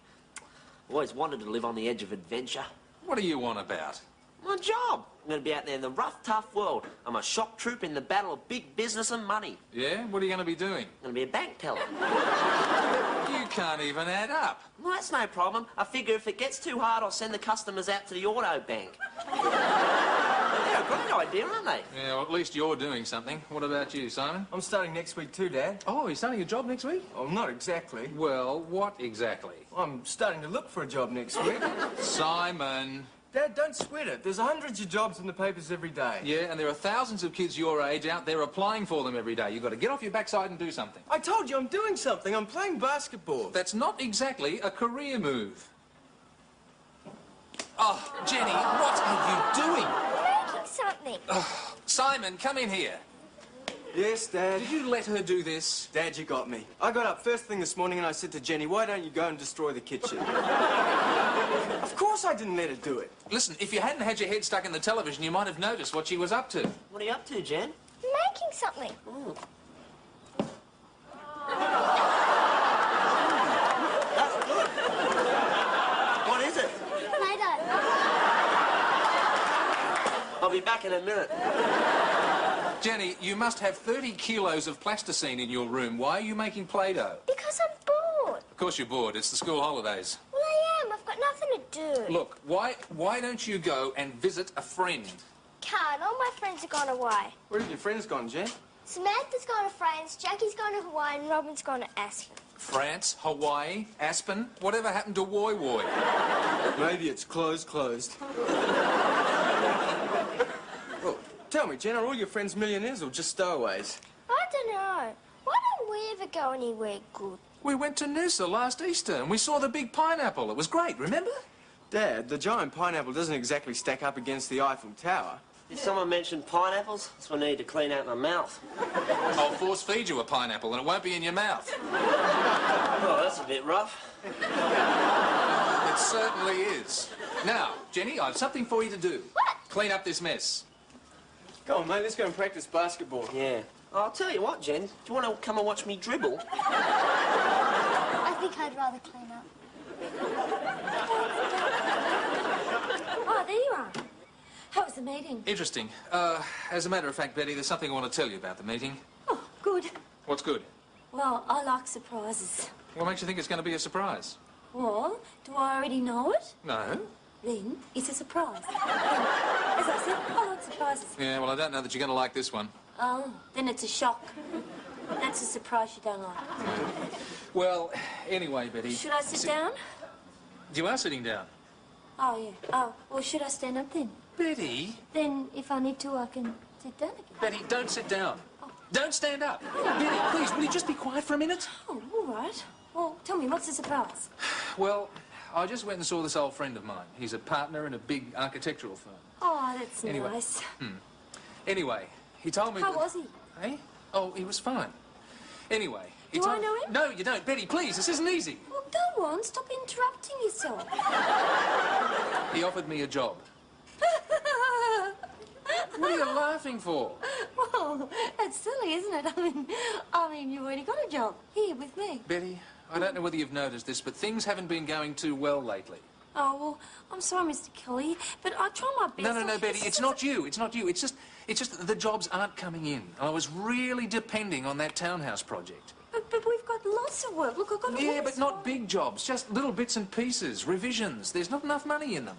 Always wanted to live on the edge of adventure. What do you want about? My job. I'm going to be out there in the rough, tough world. I'm a shock troop in the battle of big business and money. Yeah? What are you going to be doing? I'm going to be a bank teller. You can't even add up. Well, that's no problem. I figure if it gets too hard, I'll send the customers out to the auto bank. They're a great idea, aren't they? Yeah, well, at least you're doing something. What about you, Simon? I'm starting next week too, Dad. Oh, you're starting a job next week? Oh, not exactly. Well, what exactly? I'm starting to look for a job next week. Simon. Dad, don't sweat it. There's hundreds of jobs in the papers every day. Yeah, and there are thousands of kids your age out there applying for them every day. You've got to get off your backside and do something. I told you I'm doing something. I'm playing basketball. That's not exactly a career move. Oh, Jenny, what are you doing? Making something. Simon, come in here. Yes, Dad. Did you let her do this? Dad, you got me. I got up first thing this morning and I said to Jenny, why don't you go and destroy the kitchen? Of course I didn't let her do it. Listen, if you hadn't had your head stuck in the television, you might have noticed what she was up to. What are you up to, Jen? Making something. Ooh. What is it? Play-Doh. I'll be back in a minute. Jenny, you must have 30 kilos of plasticine in your room. Why are you making Play-Doh? Because I'm bored. Of course you're bored. It's the school holidays. Well, I am. I've got nothing to do. Look, why don't you go and visit a friend? Can't. All my friends have gone away. Where have your friends gone, Jen? Samantha's gone to France, Jackie's gone to Hawaii, and Robin's gone to Aspen. France, Hawaii, Aspen? Whatever happened to Woy Woy? Maybe it's closed. Well, tell me, Jen, are all your friends millionaires or just stowaways? I don't know. Why don't we ever go anywhere good? We went to Noosa last Easter and we saw the big pineapple. It was great, remember? Dad, the giant pineapple doesn't exactly stack up against the Eiffel Tower. Did someone mention pineapples? That's what I need to clean out my mouth. I'll force feed you a pineapple and it won't be in your mouth. Oh, that's a bit rough. It certainly is. Now, Jenny, I've something for you to do. What? Clean up this mess. Come on, mate, let's go and practice basketball. Yeah. I'll tell you what, Jen. Do you want to come and watch me dribble? I think I'd rather clean up. Oh, there you are. How was the meeting? Interesting. As a matter of fact, Betty, there's something I want to tell you about the meeting. Oh, good. What's good? Well, I like surprises. What makes you think it's going to be a surprise? Well, do I already know it? No. Then it's a surprise. As I said, I like surprises. Yeah, well, I don't know that you're going to like this one. Oh, then it's a shock. That's a surprise you don't like. Well, anyway, Betty... Should I sit down? You are sitting down. Oh, yeah. Oh, well, should I stand up then? Betty? Then, if I need to, I can sit down again. Betty, don't sit down. Don't stand up. Betty, please, will you just be quiet for a minute? Oh, all right. Well, tell me, what's the surprise? Well, I just went and saw this old friend of mine. He's a partner in a big architectural firm. Oh, that's Anyway. nice. Anyway, he told me How that... was he? Eh? Oh, he was fine. Anyway, he Do I told... know him? No, you don't. Betty, please, this isn't easy. Well, go on. Stop interrupting yourself. He offered me a job. What are you laughing for? Well, Oh, that's silly, isn't it? I mean, you've already got a job here with me. Betty, I don't know whether you've noticed this, but things haven't been going too well lately. Oh, well, I'm sorry, Mr. Kelly, but I try my best. No, Betty, it's not you. It's not you. It's just that the jobs aren't coming in. I was really depending on that townhouse project. But we've got lots of work. Look, I've got... Yeah, but not big jobs. Just little bits and pieces, revisions. There's not enough money in them.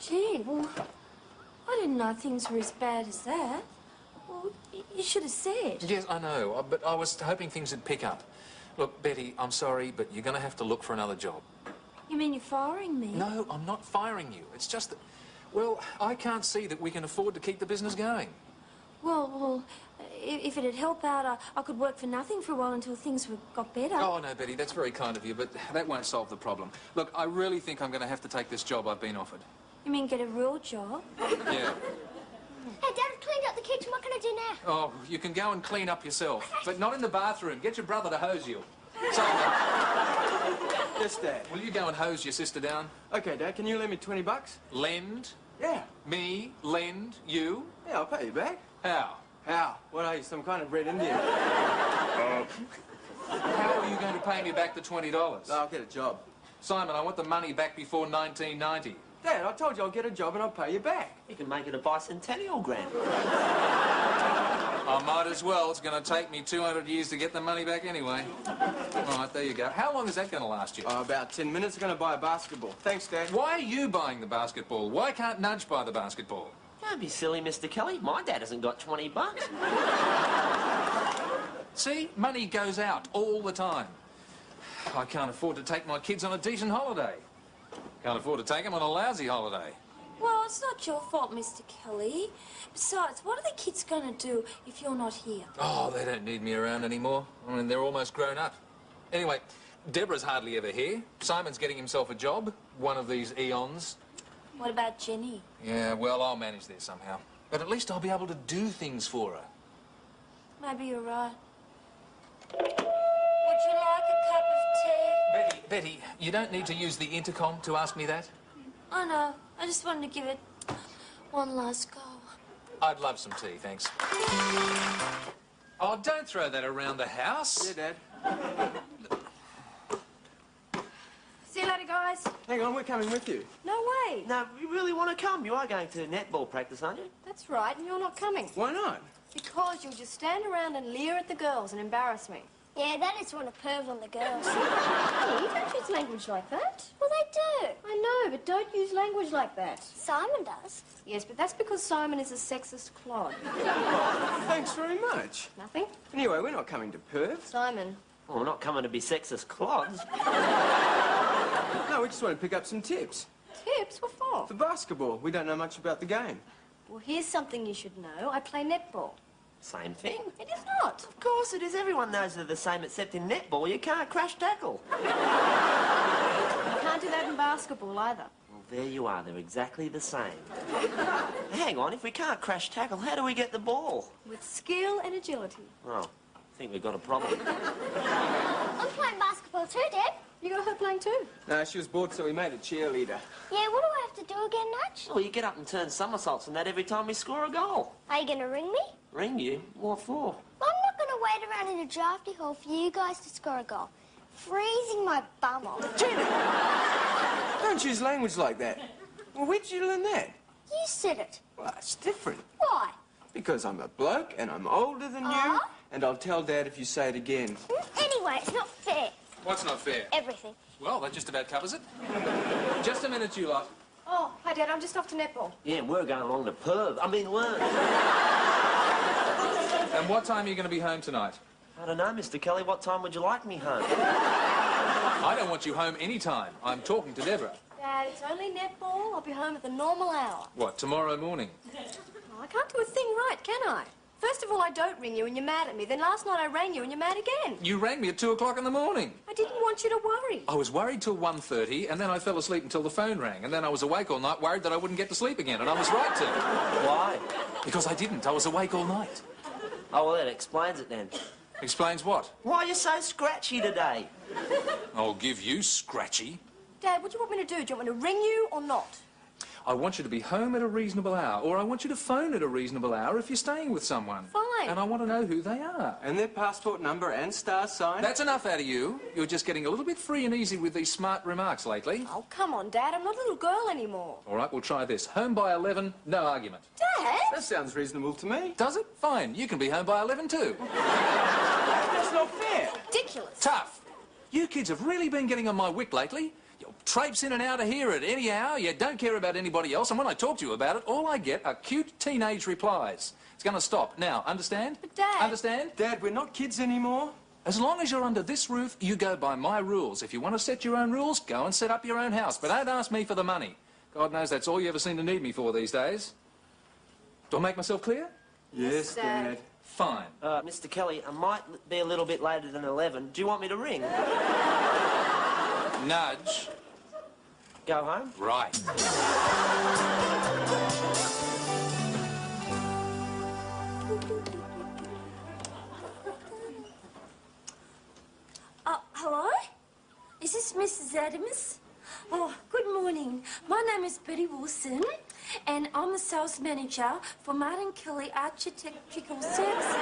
Gee, well, I didn't know things were as bad as that. Well, you should have said. Yes, I know, but I was hoping things would pick up. Look, Betty, I'm sorry, but you're going to have to look for another job. You mean you're firing me? No, I'm not firing you. It's just that, well, I can't see that we can afford to keep the business going. Well, if it'd help out, I could work for nothing for a while until things got better. Oh, no, Betty, that's very kind of you, but that won't solve the problem. Look, I really think I'm going to have to take this job I've been offered. You mean get a real job? Yeah. Hey, Dad, I've cleaned up the kitchen. What can I do now? Oh, you can go and clean up yourself, but not in the bathroom. Get your brother to hose you. So, Yes, Dad. will you go and hose your sister down? Okay, Dad, can you lend me 20 bucks? Lend? Yeah. Me? Lend? You? Yeah, I'll pay you back. How? How? What are you, some kind of red Indian? How are you going to pay me back the $20? I'll get a job. Simon, I want the money back before 1990. Dad, I told you I'll get a job and I'll pay you back. You can make it a bicentennial grant. I might as well. It's going to take me 200 years to get the money back anyway. All right, there you go. How long is that going to last you? About 10 minutes. I'm going to buy a basketball. Thanks, Dad. Why are you buying the basketball? Why can't Nudge buy the basketball? Don't be silly, Mr. Kelly. My dad hasn't got 20 bucks. See? Money goes out all the time. I can't afford to take my kids on a decent holiday. Can't afford to take them on a lousy holiday. Well, it's not your fault, Mr. Kelly. Besides, what are the kids going to do if you're not here? Oh, they don't need me around anymore. I mean, they're almost grown up. Anyway, Deborah's hardly ever here. Simon's getting himself a job, one of these eons. What about Jenny? Yeah, well, I'll manage this somehow. But at least I'll be able to do things for her. Maybe you're right. Would you like a cup of tea? Betty, you don't need to use the intercom to ask me that. I know. I just wanted to give it one last go. I'd love some tea, thanks. Oh, don't throw that around the house. Yeah, Dad. See you later, guys. Hang on, we're coming with you. No way. Now, you really want to come? You are going to netball practice, aren't you? That's right, and you're not coming. Why not? Because you'll just stand around and leer at the girls and embarrass me. Yeah, that is one to perv on the girls. Hey, don't use language like that. Well, they do. I know, but don't use language like that. Simon does. Yes, but that's because Simon is a sexist clod. Thanks very much. Nothing? Anyway, we're not coming to Perth. Simon. Well, we're not coming to be sexist clods. No, we just want to pick up some tips. Tips? What for? For basketball, we don't know much about the game. Well, here's something you should know. I play netball. Same thing. It is not. Of course it is. Everyone knows they're the same, except in netball, you can't crash tackle. You can't do that in basketball either. Well, there you are. They're exactly the same. Hang on, if we can't crash tackle, how do we get the ball? With skill and agility. Oh, I think we've got a problem. I'm playing basketball too, Dad. You got her playing too. No, she was bored, so we made a cheerleader. Yeah, what do I have to do again, Nudge? Well, you get up and turn somersaults and that every time we score a goal. Are you going to ring me? Ring you? What for? I'm not going to wait around in a drafty hall for you guys to score a goal. Freezing my bum off. Don't use language like that. Well, where'd you learn that? You said it. Well, it's different. Why? Because I'm a bloke and I'm older than you, and I'll tell Dad if you say it again. Anyway, it's not fair. What's not fair? Everything. Well, that just about covers it. Just a minute, you lot. Oh, hi, Dad. I'm just off to netball. Yeah, we're going along to Perth. we're... And what time are you going to be home tonight? I don't know, Mr. Kelly. What time would you like me home? I don't want you home any time. I'm talking to Deborah. Dad, it's only netball. I'll be home at the normal hour. What, tomorrow morning? Oh, I can't do a thing right, can I? First of all, I don't ring you and you're mad at me. Then last night I rang you and you're mad again. You rang me at 2 o'clock in the morning. I didn't want you to worry. I was worried till 1:30, and then I fell asleep until the phone rang, and then I was awake all night, worried that I wouldn't get to sleep again, and I was right to. Why? Because I didn't. I was awake all night. Oh, well, that explains it then. Explains what? Why are you so scratchy today? I'll give you scratchy. Dad, what do you want me to do? Do you want me to ring you or not? I want you to be home at a reasonable hour, or I want you to phone at a reasonable hour if you're staying with someone. Fine. And I want to know who they are. And their passport number and star sign? That's enough out of you. You're just getting a little bit free and easy with these smart remarks lately. Oh, come on, Dad. I'm not a little girl anymore. All right, we'll try this. Home by 11, no argument. Dad? That sounds reasonable to me. Does it? Fine. You can be home by 11 too. That's not fair. Ridiculous. Tough. You kids have really been getting on my wick lately. You traipse in and out of here at any hour. You don't care about anybody else. And when I talk to you about it, all I get are cute teenage replies. It's going to stop. Now, understand? But, Dad... Understand? Dad, we're not kids anymore. As long as you're under this roof, you go by my rules. If you want to set your own rules, go and set up your own house. But don't ask me for the money. God knows that's all you ever seem to need me for these days. Do I make myself clear? Yes, Dad. Fine. Mr. Kelly, I might be a little bit later than 11. Do you want me to ring? Nudge. Go home? Right. Hello? Is this Mrs. Adams? Oh, good morning. My name is Betty Wilson, and I'm the sales manager for Martin Kelly Architectural Services.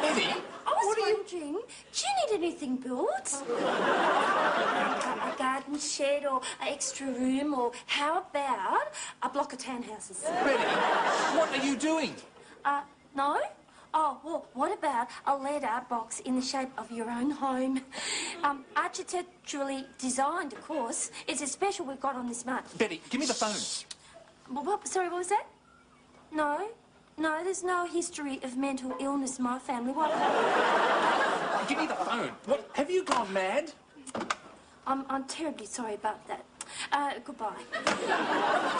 Betty? I was wondering, do you need anything built? A garden shed or an extra room, or how about a block of townhouses? Betty, what are you doing? No? Oh, well, what about a letter box in the shape of your own home? Architecturally designed, of course. It's a special we've got on this month. Betty, give me the phone. Sorry, what was that? No, there's no history of mental illness in my family. What? Give me the phone. What? Have you gone mad? I'm terribly sorry about that. Goodbye. What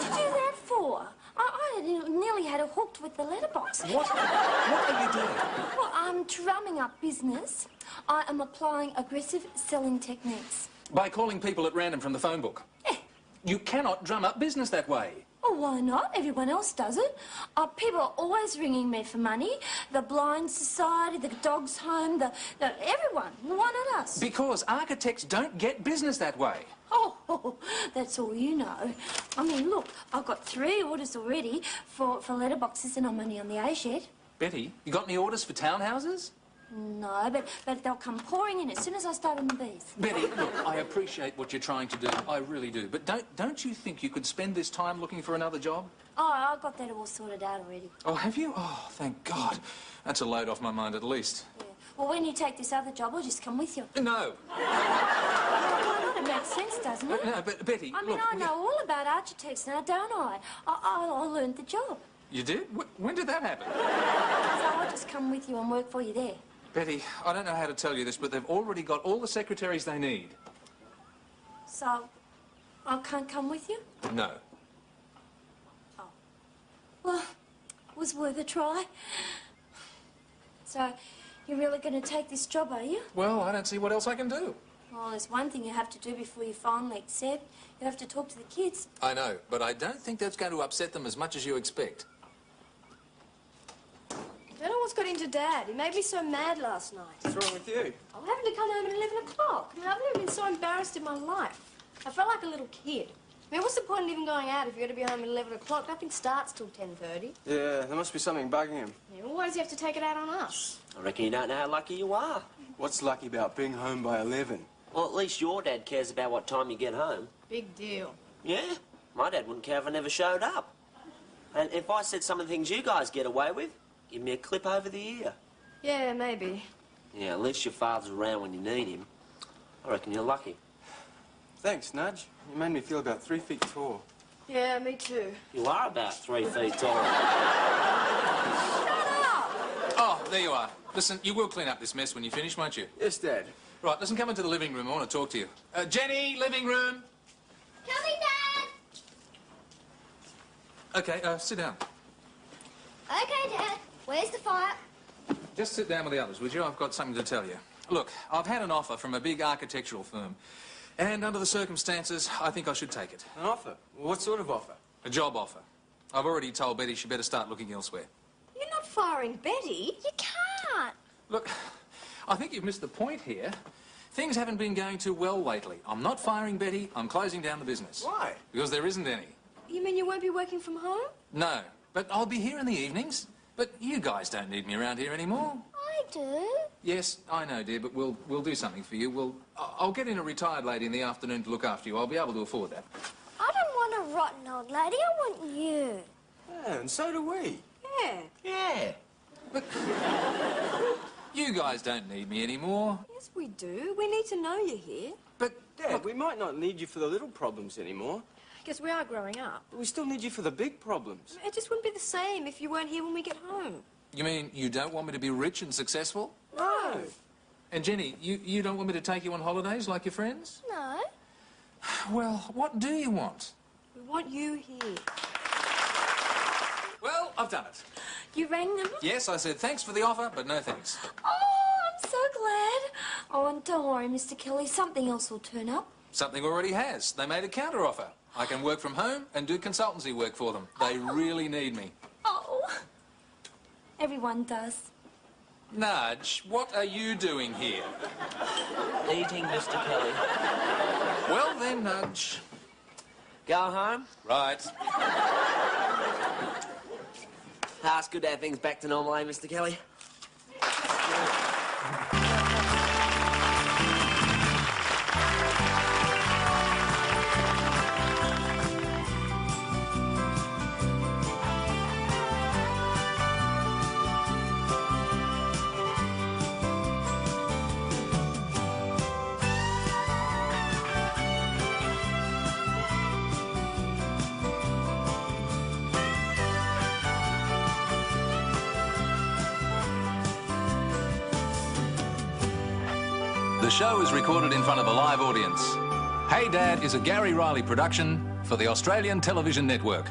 did you do that for? I nearly had it hooked with the letterbox. What are you doing? Well, I'm drumming up business. I am applying aggressive selling techniques. By calling people at random from the phone book. Yeah. You cannot drum up business that way. Oh, why not? Everyone else does it. People are always ringing me for money. The Blind Society, the Dogs Home, everyone. Why not us? Because architects don't get business that way. Oh, that's all you know. I mean, look, I've got 3 orders already for letterboxes, and I'm only on the A shed. Betty, you got any orders for townhouses? No, but they'll come pouring in as soon as I start on the bees. Betty, look, I appreciate what you're trying to do. I really do. But don't you think you could spend this time looking for another job? Oh, I got that all sorted out already. Oh, have you? Oh, thank God. That's a load off my mind at least. Yeah. Well, when you take this other job, I'll just come with you. No. Well, it makes sense, doesn't it? No, but Betty, I mean, look... I know all about architects now, don't I? I learned the job. You did? When did that happen? So I'll just come with you and work for you there. Betty, I don't know how to tell you this, but they've already got all the secretaries they need. So, I can't come with you? No. Oh. Well, it was worth a try. So, you're really going to take this job, are you? Well, I don't see what else I can do. Well, there's one thing you have to do before you finally accept. You have to talk to the kids. I know, but I don't think that's going to upset them as much as you expect. I don't know what's got into Dad. He made me so mad last night. What's wrong with you? I'm having to come home at 11 o'clock. I mean, I've never been so embarrassed in my life. I felt like a little kid. I mean, what's the point in even going out if you're going to be home at 11 o'clock? Nothing starts till 10:30. Yeah, there must be something bugging him. Yeah, well, why does he have to take it out on us? I reckon you don't know how lucky you are. What's lucky about being home by 11? Well, at least your dad cares about what time you get home. Big deal. Yeah, my dad wouldn't care if I never showed up. And if I said some of the things you guys get away with, give me a clip over the ear. Yeah, maybe. Yeah, at least your father's around when you need him. I reckon you're lucky. Thanks, Nudge. You made me feel about 3 feet tall. Yeah, me too. You are about 3 feet tall. Oh, there you are. Listen, you will clean up this mess when you finish, won't you? Yes, Dad. Right, listen, come into the living room. I want to talk to you. Jenny, living room. Coming, Dad! Okay, sit down. Okay, Dad. Where's the fire? Just sit down with the others, would you? I've got something to tell you. Look, I've had an offer from a big architectural firm. And under the circumstances, I think I should take it. An offer? What sort of offer? A job offer. I've already told Betty she better start looking elsewhere. You're not firing Betty. You can't. Look, I think you've missed the point here. Things haven't been going too well lately. I'm not firing Betty, I'm closing down the business. Why? Because there isn't any. You mean you won't be working from home? No, but I'll be here in the evenings. But you guys don't need me around here anymore. I do. Yes, I know, dear, but we'll do something for you. I'll get in a retired lady in the afternoon to look after you. I'll be able to afford that. I don't want a rotten old lady. I want you. Yeah, and so do we. Yeah. Yeah. But you guys don't need me anymore. Yes, we do. We need to know you're here. But Dad, we might not need you for the little problems anymore, Because we are growing up. but we still need you for the big problems. It just wouldn't be the same if you weren't here when we get home. you mean you don't want me to be rich and successful? No. And Jenny, you don't want me to take you on holidays like your friends? No. Well, what do you want? We want you here. Well, I've done it. You rang them? Yes, I said thanks for the offer, but no thanks. Oh, I'm so glad. Oh, and don't worry, Mr. Kelly. Something else will turn up. Something already has. They made a counter-offer. I can work from home and do consultancy work for them. They really need me. Oh. Everyone does. Nudge, what are you doing here? Eating, Mr. Kelly. Well then, Nudge. Go home. Right. It's good to have things back to normal, eh, Mr. Kelly? The show is recorded in front of a live audience. Hey Dad is a Gary Riley production for the Australian Television Network.